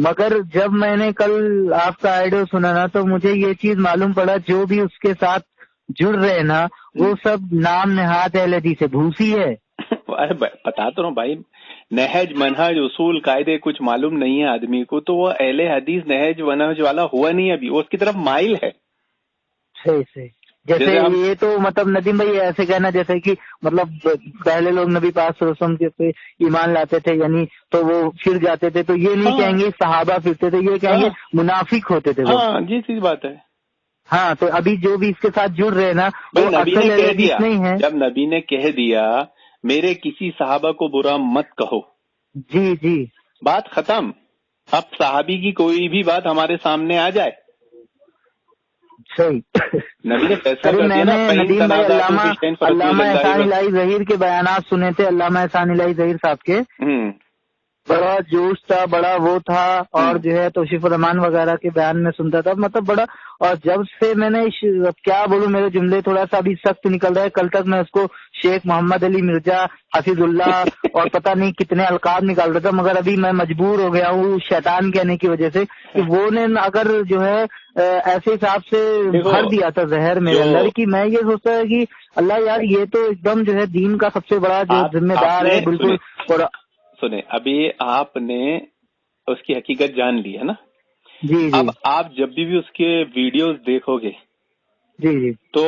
S1: مگر جب میں نے کل آپ کا آئیڈیو سنا نا تو مجھے یہ چیز معلوم پڑا جو بھی اس کے ساتھ جڑ رہے نا وہ سب نام نہاد اہل حدیث سے بھوسی ہے.
S2: بتا تو رہا ہوں بھائی، نہج منہج اصول قاعدے کچھ معلوم نہیں ہے آدمی کو تو وہ اہل حدیث نہج منہج والا ہوا نہیں. ابھی وہ اس کی طرف مائل ہے.
S1: صحیح. جیسے یہ تو مطلب ندیم بھائی ایسے کہنا جیسے کہ مطلب پہلے لوگ نبی پاک صلی اللہ علیہ وسلم کے ایمان لاتے تھے یعنی تو وہ پھر جاتے تھے، تو یہ نہیں کہیں گے صحابہ پھرتے تھے، یہ کہیں گے منافق ہوتے تھے وہ.
S2: جی سی بات ہے.
S1: ہاں تو ابھی جو بھی اس کے ساتھ جڑ رہے نا وہ
S2: نبی نے کہہ دیا،
S1: نہیں ہے.
S2: جب نبی نے کہہ دیا میرے کسی صحابہ کو برا مت کہو،
S1: جی جی
S2: بات ختم. اب صحابی کی کوئی بھی بات ہمارے سامنے آ جائے،
S1: صحیح.
S2: نبی نے فیصلہ کر
S1: میں
S2: دیا نا.
S1: نے ندیم بھائی علامہ احسان الہی ظہیر کے بیانات سنے تھے، علامہ احسان الہی ظہیر صاحب کے. بڑا جوش تھا، بڑا وہ تھا، اور جو ہے توصیف الرحمان وغیرہ کے بیان میں سنتا تھا، مطلب بڑا. اور جب سے میں نے کیا بولوں، میرے جملے تھوڑا سا ابھی سخت نکل رہا ہے. کل تک میں اس کو شیخ محمد علی مرزا، حفیظ اللہ اور پتہ نہیں کتنے القاب نکال رہا تھا، مگر ابھی میں مجبور ہو گیا ہوں شیطان کہنے کی وجہ سے کہ وہ نے اگر جو ہے ایسے حساب سے بھر دیا تھا زہر میرے اندر کہ میں یہ سوچتا ہے کہ اللہ یار یہ تو ایک دم جو ہے دین کا سب سے بڑا جو ذمہ دار ہے. بالکل.
S2: سنیں، ابھی آپ نے اس کی حقیقت جان لی ہے نا.
S1: جی جی.
S2: اب آپ جب بھی اس کے ویڈیوز دیکھو گے
S1: جی جی
S2: تو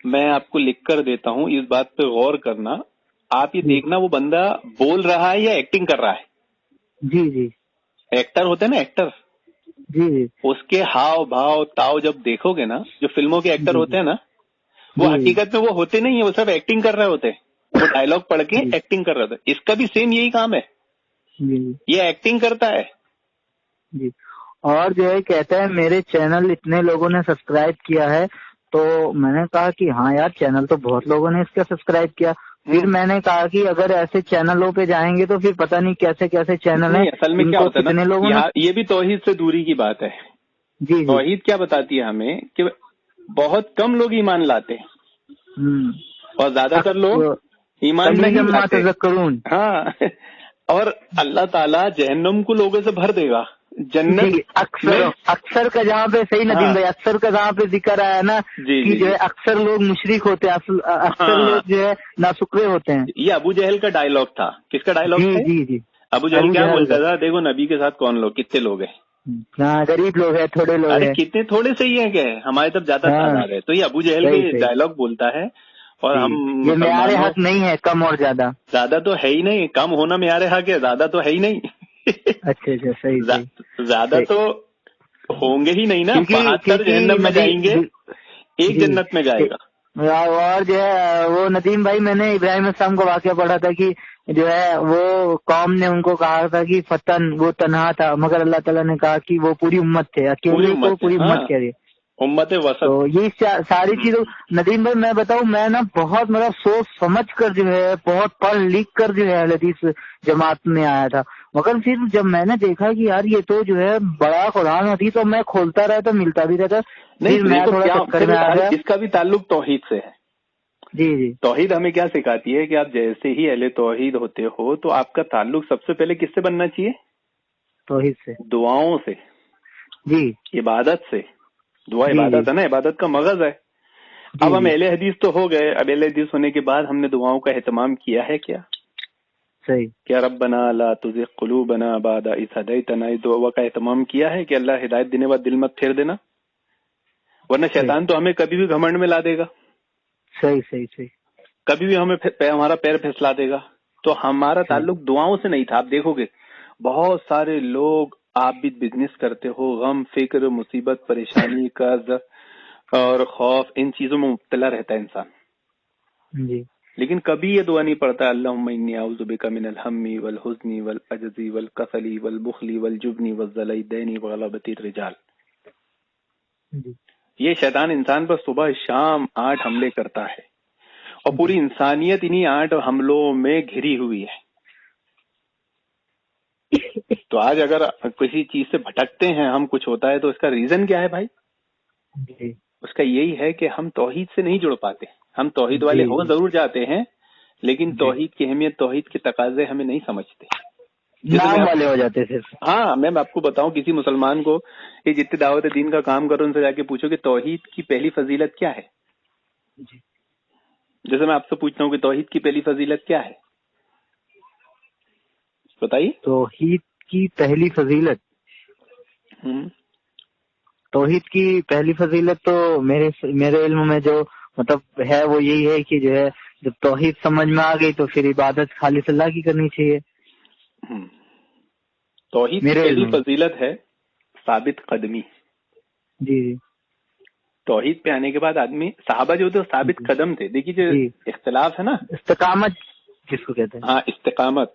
S2: میں آپ کو لکھ کر دیتا ہوں، اس بات پہ غور کرنا. آپ یہ دیکھنا وہ بندہ بول رہا ہے یا ایکٹنگ کر رہا ہے.
S1: جی جی.
S2: ایکٹر ہوتے ہیں نا، ایکٹر.
S1: جی جی.
S2: اس کے ہاؤ بھاؤ تاؤ جب دیکھو گے نا، جو فلموں کے ایکٹر ہوتے ہیں نا، وہ حقیقت میں وہ ہوتے نہیں ہیں، وہ سب ایکٹنگ کر رہے ہوتے ہیں. وہ ڈائلگ پڑھ کے ایکٹنگ کر رہے ہوتے. اس کا بھی سیم یہی کام ہے، یہ ایکٹنگ کرتا ہے.
S1: جی. اور جو ہے کہتا ہے میرے چینل اتنے لوگوں نے سبسکرائب کیا ہے، تو میں نے کہا کہ ہاں یار چینل تو بہت لوگوں نے اس کا سبسکرائب کیا. پھر میں نے کہا کہ اگر ایسے چینلوں پہ جائیں گے تو پھر پتہ نہیں کیسے کیسے چینل ہیں.
S2: اصل میں کیا ہوتا ہے نا، لوگوں یہ بھی توحید سے دوری کی بات ہے.
S1: جی.
S2: توحید کیا بتاتی ہے ہمیں کہ بہت کم لوگ ایمان لاتے ہیں اور زیادہ تر لوگ ایمان نہیں لاتے. ہاں، اور اللہ تعالیٰ جہنم کو لوگوں سے بھر دے گا. جنت
S1: اکثر کا جہاں پہ صحیح ندیم بھائی، اکثر کا جہاں پہ ذکر آیا نا کہ جو ہے اکثر لوگ مشرک ہوتے ہیں، اکثر لوگ جو ہے ناشکرے ہوتے ہیں.
S2: یہ ابو جہل کا ڈائلگ تھا. کس کا ڈائلگ تھا؟
S1: جی جی.
S2: ابو جہل کیا بولتا تھا؟ دیکھو نبی کے ساتھ کون لوگ، کتنے لوگ ہیں.
S1: ہاں، غریب لوگ ہیں، تھوڑے لوگ ہیں.
S2: کتنے تھوڑے سے ہی ہیں کہ ہمارے طرف زیادہ تعداد ہے. تو یہ ابو جہل کے ڈائلگ بولتا ہے. اور ہم
S1: یہ معیار حق نہیں ہے کم اور زیادہ.
S2: زیادہ تو ہے ہی نہیں، کم ہونا معیار حق ہے، زیادہ تو ہے ہی نہیں.
S1: اچھا صحیح.
S2: زیادہ تو ہوں گے ہی نہیں نا. 72 جہنم میں جائیں گے، ایک جنت میں جائے گا.
S1: اور جو ہے وہ ندیم بھائی، میں نے ابراہیم السلام کو واقعہ پڑھا تھا کہ جو ہے وہ قوم نے ان کو کہا تھا کہ فتن، وہ تنہا تھا، مگر اللہ تعالیٰ نے کہا کہ وہ پوری امت تھے، اکیلے کو پوری امت کہہ رہی ہے.
S2: امت وسط.
S1: تو یہ ساری چیزیں ندیم بھائی میں بتاؤں، میں نا بہت مطلب سوچ سمجھ کر جو ہے بہت پڑھ لکھ کر جو ہے حدیث جماعت میں آیا تھا، مگر پھر جب میں نے دیکھا کہ یار یہ تو جو ہے بڑا قرآن حدیث، اور میں کھولتا رہتا ملتا بھی رہتا.
S2: نہیں، میں تھوڑا چکر میں آ گیا. اس کا بھی تعلق توحید سے ہے.
S1: جی.
S2: توحید ہمیں کیا سکھاتی ہے کہ آپ جیسے ہی اہل توحید ہوتے ہو تو آپ کا تعلق سب سے پہلے کس سے بننا چاہیے؟ توحید سے، دعاؤں سے، جی، عبادت سے. دعا عبادت ہے نا، عبادت کا مغز ہے. اب ہم اہل حدیث تو ہو گئے، اب اہل حدیث ہونے کے بعد ہم نے دعاؤں کا اہتمام کیا ہے کیا؟ صحیح. کیا ربنا لا تزغ قلوبنا بعد اذ ہدیتنا، اس دعا کا اہتمام کیا ہے کہ اللہ ہدایت دینے بعد دل مت پھیر دینا، ورنہ شیطان تو ہمیں کبھی بھی گھمنڈ میں لا دے گا. صحیح. کبھی بھی ہمیں ہمارا پیر پھسلا دے گا. تو ہمارا تعلق دعاؤں سے نہیں تھا. آپ دیکھو گے بہت سارے لوگ، آپ بھی بزنس کرتے ہو، غم، فکر، مصیبت، پریشانی، قرض اور خوف، ان چیزوں میں مبتلا رہتا ہے انسان. جی. لیکن کبھی یہ دعا نہیں پڑتا اللہم انی اعوذ بک من الہم والحزن والعجز والکسل والبخل والجبن والذل الدین وغلبۃ الرجال. یہ شیطان انسان پر صبح شام 8 حملے کرتا ہے، اور پوری انسانیت انہی 8 حملوں میں گھری ہوئی ہے. تو آج اگر کسی چیز سے بھٹکتے ہیں ہم، کچھ ہوتا ہے تو اس کا ریزن کیا ہے بھائی؟ اس کا یہی ہے کہ ہم توحید سے نہیں جڑ پاتے. ہم توحید والے ہو ضرور جاتے ہیں، لیکن توحید کی اہمیت، توحید کے تقاضے ہمیں نہیں سمجھتے، نام والے ہو جاتے صرف. ہاں، میں آپ کو بتاؤں، کسی مسلمان کو یہ جتنے دعوت دین کا کام کرو ان سے جا کے پوچھو کہ توحید کی پہلی فضیلت کیا ہے. جیسے میں آپ سے پوچھتا ہوں کہ توحید کی پہلی فضیلت کیا ہے، بتائیے. توحید کی پہلی فضیلت، توحید کی پہلی فضیلت تو میرے علم میں جو
S1: مطلب ہے وہ یہی ہے کہ جو ہے جب توحید سمجھ میں آ گئی تو پھر عبادت خالص اللہ کی کرنی چاہیے.
S2: توحید کی پہلی فضیلت ہے ثابت قدمی.
S1: جی جی.
S2: توحید پہ آنے کے بعد آدمی صحابہ جو تھے ثابت قدم تھے. دیکھیے جو اختلاف ہے نا،
S1: استقامت جس کو کہتے ہیں.
S2: ہاں استقامت،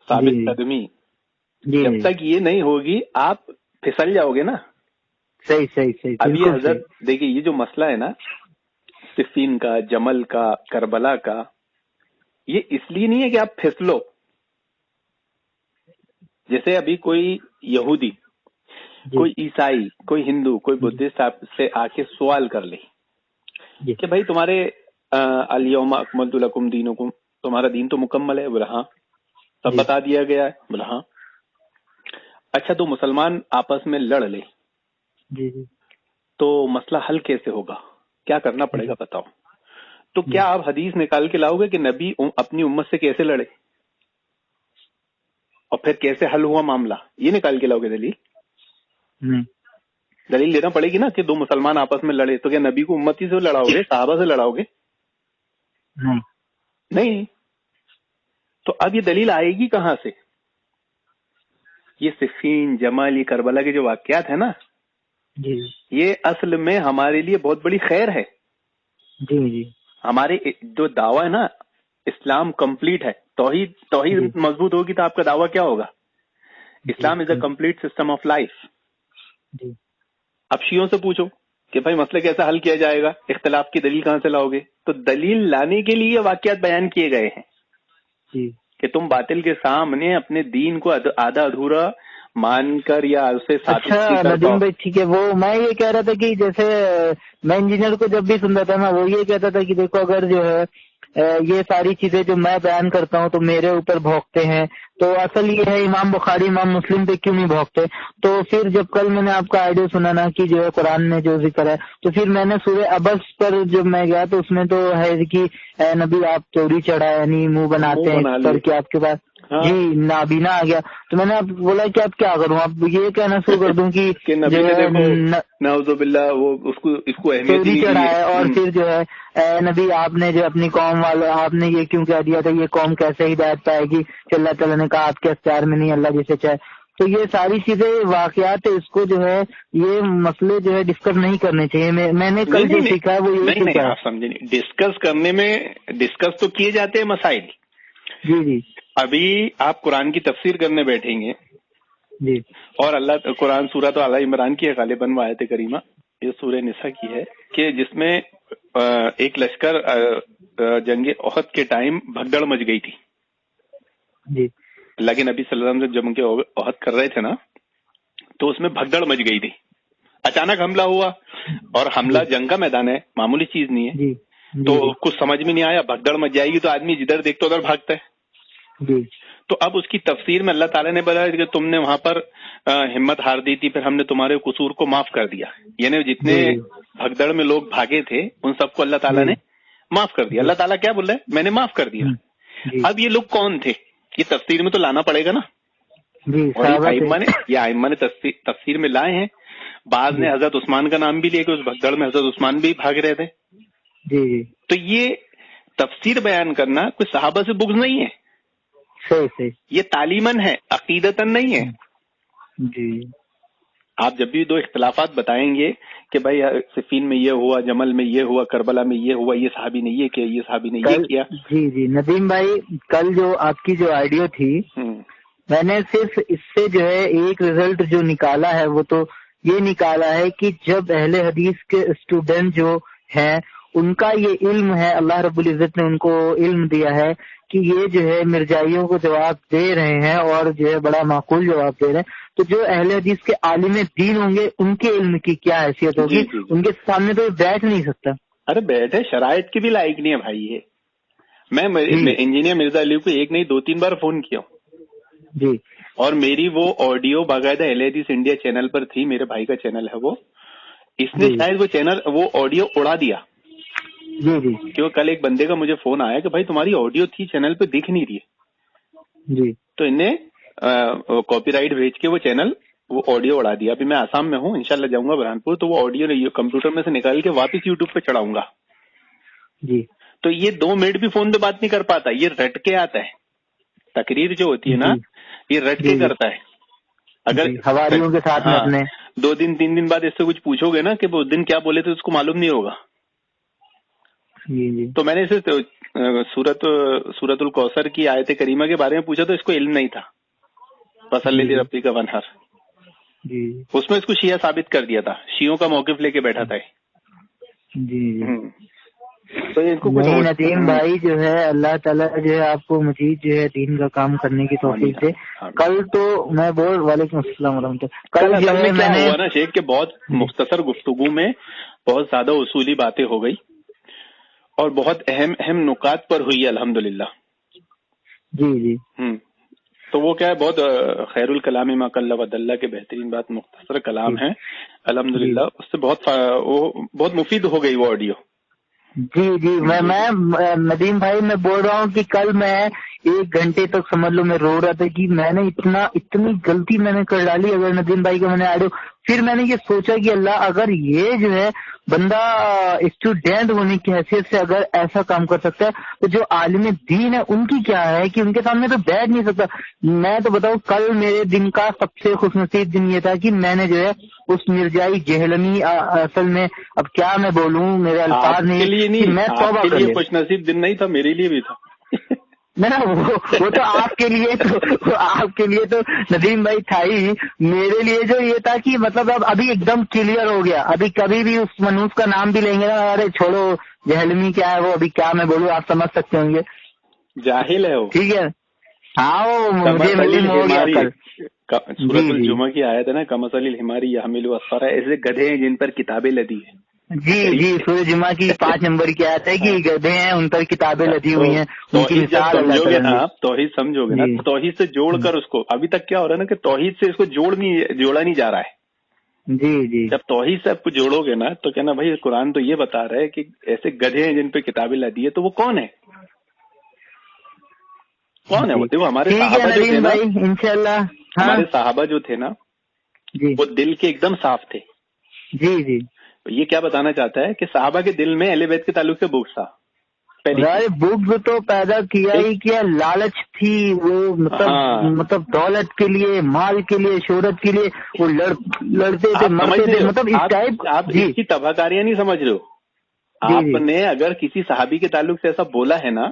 S2: ثابت قدمی. جب تک یہ نہیں ہوگی آپ پھسل جاؤ گے نا.
S1: صحیح صحیح صحیح.
S2: اب یہ حضرت دیکھیے یہ جو مسئلہ ہے نا صفین کا، جمل کا، کربلا کا، یہ اس لیے نہیں ہے کہ آپ پھسلو. جیسے ابھی کوئی یہودی، کوئی عیسائی، کوئی ہندو، کوئی بدھسٹ آپ سے آ کے سوال کر لے کہ بھائی تمہارے الیوم اکملت لکم دینکم، تمہارا دین تو مکمل ہے. بولا ہاں. سب بتا دیا گیا ہے. بولا ہاں. اچھا تو مسلمان آپس میں لڑ لے تو مسئلہ حل کیسے ہوگا؟ کیا کرنا پڑے گا بتاؤ. تو کیا آپ حدیث نکال کے لاؤ گے کہ نبی اپنی امت سے کیسے لڑے اور پھر کیسے حل ہوا معاملہ؟ یہ نکال کے لاؤ گے دلیل؟ دلیل دینا پڑے گی نا کہ دو مسلمان آپس میں لڑے تو کیا نبی کو امتی سے لڑاؤ گے، صحابہ سے لڑاؤ گے؟ نہیں. تو اب یہ دلیل آئے گی کہاں سے؟ یہ صفین، جمل، یہ کربلا کے جو واقعات ہیں نا، یہ اصل میں ہمارے لیے بہت بڑی خیر ہے. ہمارے جو دعویٰ ہے نا، اسلام کمپلیٹ ہے. توحید مضبوط ہوگی تو آپ کا دعویٰ کیا ہوگا؟ Islam is a complete system of life. اب شیعوں سے پوچھو کہ بھائی مسئلہ کیسا حل کیا جائے گا، اختلاف کی دلیل کہاں سے لاؤ گے؟ تو دلیل لانے کے لیے واقعات بیان کیے گئے ہیں کہ تم باطل کے سامنے اپنے دین کو آدھا ادھورا مان کر یا اسے ثابت کر.
S1: ندیم بھائی ٹھیک ہے، وہ میں یہ کہہ رہا تھا کہ جیسے میں انجینئر کو جب بھی سنتا تھا نا، وہ یہ کہتا تھا کہ دیکھو اگر جو ہے یہ ساری چیزیں جو میں بیان کرتا ہوں تو میرے اوپر بھونکتے ہیں، تو اصل یہ ہے امام بخاری امام مسلم پہ کیوں نہیں بھونکتے؟ تو پھر جب کل میں نے آپ کا آئیڈیا سنا نا کہ جو ہے قرآن میں جو ذکر ہے، تو پھر میں نے سورہ عبس پر جب میں گیا تو اس میں تو ہے کہ اے نبی آپ چوری چڑھا یعنی منہ بناتے ہیں کر کے آپ کے پاس جی نابینا آ گیا. تو میں نے آپ بولا کہ اب کیا کروں، اب یہ کہنا شروع کر دوں کہ
S2: نعوذ باللہ وہ اس کو
S1: چوری چڑھا ہے، اور پھر جو ہے اے نبی آپ نے جو اپنی قوم والوں آپ نے یہ کیوں کہہ دیا تھا، یہ قوم کیسے ہدایت پائے گی کہ اللہ تعالیٰ نے کہا آپ کے اختیار میں نہیں، اللہ جسے چاہے. تو یہ ساری چیزیں واقعات اس کو جو ہے یہ مسئلے جو ہے ڈسکس نہیں کرنے چاہیے. میں نے کل جو سیکھا ہے وہ یہی سیکھا ہے.
S2: آپ سمجھے نہیں، ڈسکس کرنے میں ڈسکس تو کیے جاتے ہیں مسائل.
S1: جی
S2: ابھی آپ قرآن کی تفسیر کرنے بیٹھیں گے
S1: جی، اور
S2: اللہ قرآن سورہ تو آل عمران کی ہے غالباً آیت کریمہ، یہ سورہ نساء کی ہے کہ جس میں ایک لشکر جنگ احد کے ٹائم بھگدڑ مچ گئی تھی.
S1: جی
S2: اللہ کے نبی صلی اللہ علیہ وسلم جب جنگ احد کر رہے تھے نا تو اس میں بھگدڑ مچ گئی تھی. اچانک حملہ ہوا اور حملہ جنگ کا میدان ہے، معمولی چیز نہیں ہے. تو کچھ سمجھ میں نہیں آیا، بھگدڑ مچ جائے گی تو آدمی جدھر دیکھتا ادھر بھاگتا ہے. تو اب اس کی تفسیر میں اللہ تعالیٰ نے بتایا کہ تم نے وہاں پر ہمت ہار دی تھی، پھر ہم نے تمہارے قصور کو معاف کر دیا. یعنی جتنے بھگدڑ میں لوگ بھاگے تھے ان سب کو اللہ تعالیٰ نے معاف کر دیا. اللہ تعالیٰ کیا بول رہے ہیں؟ میں نے معاف کر دیا. اب یہ لوگ کون تھے؟ یہ تفسیر میں تو لانا پڑے گا نا. یہ ائمہ نے تفسیر میں لائے ہیں. بعض نے حضرت عثمان کا نام بھی لیا کہ اس بھگدڑ میں حضرت عثمان بھی بھاگ رہے تھے. تو یہ تفسیر بیان کرنا کوئی صحابہ سے بغض نہیں ہے، یہ تعلیماً ہے، عقیدتاً نہیں ہے.
S1: جی
S2: آپ جب بھی دو اختلافات بتائیں گے کہ بھائی صفین میں یہ ہوا، جمل میں یہ ہوا، کربلا میں یہ ہوا، یہ صحابی نے یہ کیا، یہ صحابی نے یہ کیا.
S1: جی ندیم بھائی کل جو آپ کی جو آئیڈیا تھی میں نے صرف اس سے جو ہے ایک رزلٹ جو نکالا ہے وہ تو یہ نکالا ہے کہ جب اہل حدیث کے اسٹوڈنٹ جو ہیں ان کا یہ علم ہے، اللہ رب العزت نے ان کو علم دیا ہے کہ یہ جو ہے مرزائیوں کو جواب دے رہے ہیں اور جو ہے بڑا معقول جواب دے رہے ہیں. تو جو اہل حدیث کے عالم دین ہوں گے ان کے علم کی کیا حیثیت ہوگی؟ ان کے سامنے تو بیٹھ نہیں سکتا.
S2: ارے بیٹھے شرائط کی بھی لائق نہیں ہے بھائی. یہ میں انجینئر مرزا علی کو ایک نہیں 2-3 بار فون کیا
S1: جی، اور
S2: میری وہ آڈیو باقاعدہ اہل حدیث انڈیا چینل پر تھی، میرے بھائی کا چینل ہے وہ، اس نے شاید وہ آڈیو اڑا دیا.
S1: جی
S2: کیوں کل ایک بندے کا مجھے فون آیا کہ بھائی تمہاری آڈیو تھی چینل پہ دکھ نہیں رہی ہے. تو انہیں کاپی رائٹ بھیج کے وہ چینل وہ آڈیو اڑا دیا. ابھی میں آسام میں ہوں، انشاءاللہ جاؤں گا برہانپور تو وہ آڈیو کمپیوٹر میں سے نکال کے واپس یوٹیوب پہ چڑھاؤں گا.
S1: جی.
S2: تو یہ 2 منٹ بھی فون پہ بات نہیں کر پاتا, یہ رٹ کے آتا ہے. تقریر جو ہوتی ہے نا یہ رٹ کے کرتا ہے. اگر
S1: حواریوں کے ساتھ میں اپنے
S2: 2 دن 3 دن بعد اس سے کچھ پوچھو گے نا کہ وہ اس دن کیا بولے تھے اس کو معلوم نہیں ہوگا.
S1: جی.
S2: تو میں نے اسے سورت الکوثر کی آیت کریمہ کے بارے میں پوچھا تو اس کو علم نہیں تھا. فصلی لربک کا ونحر,
S1: جی
S2: اس میں اس کو شیعہ ثابت کر دیا تھا, شیعوں کا موقف لے کے بیٹھا تھا.
S1: جی.
S2: تو ان کو کچھ
S1: ندیم بھائی جو ہے اللہ تعالیٰ جو ہے آپ کو مزید جو ہے دین کا کام کرنے کی توفیق دے. کل تو میں وعلیکم السلام ورحمۃ اللہ. کل جو ہے میں نے
S2: ہوا نا شیخ کہ بہت مختصر گفتگو میں بہت زیادہ اصولی باتیں ہو گئی اور بہت اہم نکات پر ہوئی الحمدللہ.
S1: جی.
S2: تو وہ کیا ہے, بہت خیر الکلام ما قل و دل کے بہترین بات مختصر کلام ہے الحمدللہ. اس سے بہت مفید ہو گئی وہ آڈیو.
S1: جی. میں ندیم بھائی میں بول رہا ہوں کہ کل میں 1 گھنٹے تک سمجھ لو میں رو رہا تھا کہ میں نے اتنی غلطی میں نے کر ڈالی. اگر ندیم بھائی کا میں نے آڈیو, پھر میں نے یہ سوچا کہ اللہ اگر یہ جو ہے بندہ اسٹوڈینٹ ہونے کی حیثیت سے اگر ایسا کام کر سکتا ہے تو جو عالم دین ہے ان کی کیا ہے کہ ان کے سامنے تو بیٹھ نہیں سکتا. میں تو بتاؤں کل میرے دن کا سب سے خوش نصیب دن یہ تھا کہ میں نے جو ہے اس مرزائی جہلمی اصل میں اب کیا میں بولوں, میرے الفاظ نہیں, میں توبہ کر لیا.
S2: خوش نصیب دن نہیں تھا, میرے لیے بھی تھا.
S1: نا وہ تو آپ کے لیے تو ندیم بھائی تھا ہی. میرے لیے جو یہ تھا کہ مطلب ابھی ایک دم کلیئر ہو گیا. ابھی کبھی بھی اس منوس کا نام بھی لیں گے نا, ارے چھوڑو جہلمی کیا ہے وہ, ابھی کیا میں بولوں, آپ سمجھ سکتے ہوں گے.
S2: جاہل ہے وہ,
S1: ٹھیک ہے. ہاں وہ مجھے معلوم ہو گیا کل.
S2: سورۃ الجمعہ کی آیت ہے نا, کمثل الحمار یحمل اسفارا, ایسے گدھے ہیں جن پر کتابیں لدی ہیں.
S1: جی سورۃ جمعہ کی 5 نمبر کی آیت ہے کہ گدھے ہیں ان پر کتابیں لدی ہوئی ہیں. ان کی مثال
S2: سمجھو گے نا, توحید سمجھو گے نا, توحید سے جوڑ کر اس کو, ابھی تک کیا ہو رہا ہے نا کہ توحید سے اس کو جوڑا نہیں جا رہا ہے.
S1: جی. جب
S2: توحید سے آپ کو جوڑو گے نا تو کہنا بھائی قرآن تو یہ بتا رہا ہے کہ ایسے گدھے ہیں جن پہ کتابیں لدی ہے, تو وہ کون ہے وہ؟ دیکھو ہمارے صحابہ جو تھے نا,
S1: انشاءاللہ
S2: ہمارے صحابہ جو تھے نا وہ دل کے ایک دم صاف تھے.
S1: جی.
S2: یہ کیا بتانا چاہتا ہے کہ صحابہ کے دل میں اہل بیت کے تعلق سے بغض تھا.
S1: بغض تو پیدا کیا ہی کیا, لالچ تھی وہ, مطلب دولت کے لیے, مال کے لیے, شہرت کے لیے وہ لڑتے تھے, مرتے تھے. مطلب اس ٹائپ
S2: آپ اس کی تباہ کاریاں نہیں سمجھ رہے ہو. آپ نے اگر کسی صحابی کے تعلق سے ایسا بولا ہے نا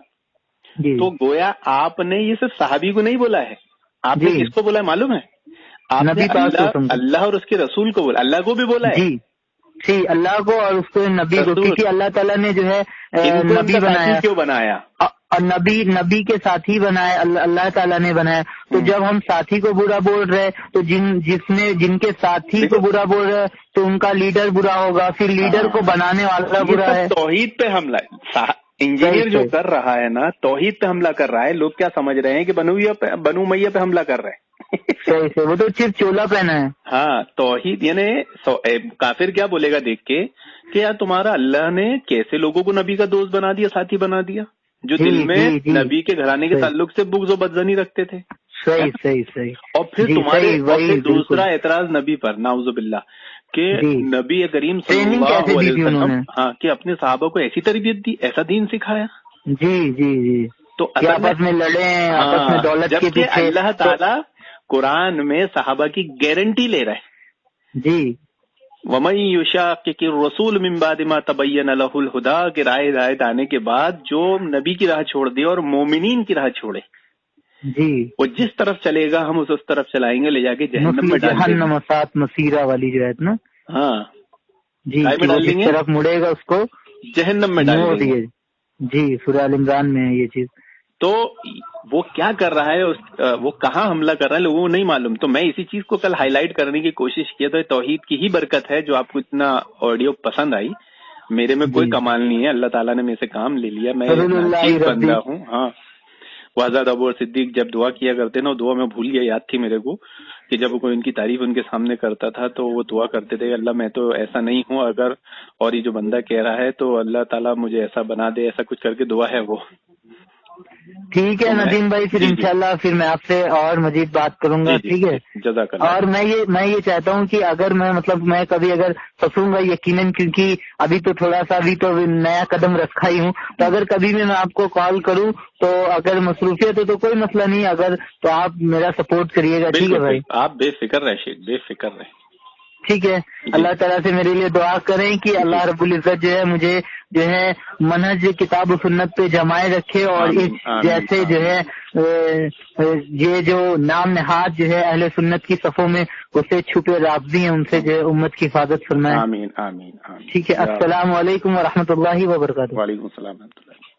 S2: تو گویا آپ نے یہ صرف صحابی کو نہیں بولا ہے, آپ نے کس کو بولا ہے معلوم ہے؟ آپ نے اللہ اور اس کے رسول کو بولا, اللہ کو بھی بولا ہے.
S1: جی اللہ کو اور اس کو نبی کو, کیونکہ اللہ تعالیٰ نے جو ہے نبی بنایا.
S2: کیوں بنایا؟
S1: اور نبی کے ساتھی بنایا, اللہ تعالیٰ نے بنایا. تو جب ہم ساتھی کو برا بول رہے تو جن کے ساتھی کو برا بول رہے تو ان کا لیڈر برا ہوگا, پھر لیڈر کو بنانے والا برا ہے.
S2: توحید پہ حملہ انجینئر جو کر رہا ہے نا, توحید پہ حملہ کر رہا ہے. لوگ کیا سمجھ رہے ہیں کہ بنو امیہ پہ حملہ کر رہے ہیں.
S1: صحیح سے, وہ تو صرف چولا پہنا ہے.
S2: ہاں, توحید یعنی کافر کیا بولے گا دیکھ کے کہ یار تمہارا اللہ نے کیسے لوگوں کو نبی کا دوست بنا دیا, ساتھی بنا دیا, جو دل میں نبی کے گھرانے کے تعلق سے بغض و بدزنی رکھتے تھے.
S1: صحیح.
S2: اور پھر دوسرا اعتراض نبی پر, نعوذ باللہ, کہ نبی کریم صلی اللہ علیہ وسلم کہ اپنے صحابہ کو ایسی تربیت دی, ایسا دین سکھایا.
S1: جی.
S2: تو
S1: آپس میں لڑے, آپس میں دولت کے پیچھے.
S2: اللہ تعالیٰ قرآن میں صحابہ کی گارنٹی لے رہا ہے.
S1: جی.
S2: وَمَن يُشَاقِقِ الرَّسُولَ مِن بَعْدِ مَا تَبَيَّنَ لَهُ الْهُدَىٰ کہ رائے ہدایت آنے کے بعد جو نبی کی راہ چھوڑ دے اور مومنین کی راہ چھوڑے,
S1: جی,
S2: وہ جس طرف چلے گا ہم اس طرف چلائیں گے, لے جا کے جہنم میں ڈال دیں گے.
S1: جہنم سات مسیرہ والی جو ہے نا,
S2: ہاں
S1: جی, جس طرف مڑے گا اس کو
S2: جہنم میں ڈال دیں گے.
S1: جی, سورہ ال عمران میں ہے یہ چیز.
S2: تو وہ کیا کر رہا ہے, وہ کہاں حملہ کر رہا ہے لوگوں کو نہیں معلوم. تو میں اسی چیز کو کل ہائی لائٹ کرنے کی کوشش کیا, تو توحید کی ہی برکت ہے جو آپ کو اتنا آڈیو پسند آئی. میرے میں کوئی کمال نہیں ہے, اللہ تعالیٰ نے میرے سے کام لے لیا, میں بندہ ہوں. ہاں, وہ حضرت ابو صدیق جب دعا کیا کرتے نا, دعا میں بھول گیا, یاد تھی میرے کو کہ جب کوئی ان کی تعریف ان کے سامنے کرتا تھا تو وہ دعا کرتے تھے, اللہ میں تو ایسا نہیں ہوں اگر, اور یہ جو بندہ کہہ رہا ہے تو اللہ تعالیٰ مجھے ایسا بنا دے, ایسا کچھ کر کے دعا ہے وہ.
S1: ٹھیک ہے ندیم بھائی، پھر انشاءاللہ پھر میں آپ سے اور مزید بات کروں گا. ٹھیک ہے.
S2: جزاک اللہ.
S1: اور میں یہ چاہتا ہوں کہ اگر میں کبھی اگر پھنسوں گا یقیناً، کیونکہ ابھی تو تھوڑا سا ابھی تو نیا قدم رکھا ہی ہوں، تو اگر کبھی بھی میں آپ کو کال کروں تو اگر مصروفیت ہو تو کوئی مسئلہ نہیں، اگر تو آپ میرا سپورٹ کریے گا. ٹھیک ہے بھائی.
S2: آپ بے فکر رہیں شیخ، بے فکر رہیں.
S1: ٹھیک ہے. اللہ تعالیٰ سے میرے لیے دعا کریں کہ اللہ رب العزت جو ہے مجھے جو ہے منہج کتاب و سنت پہ جمائے رکھے، اور اس جیسے جو ہے یہ جو نام نہاد جو ہے اہل سنت کی صفوں میں اسے چھپے رابطی ہیں، ان سے جو ہے امت کی حفاظت فرمائے.
S2: آمین آمین آمین.
S1: ٹھیک ہے. السلام علیکم ورحمۃ اللہ وبرکاتہ.
S2: وعلیکم السلام ورحمۃ اللہ.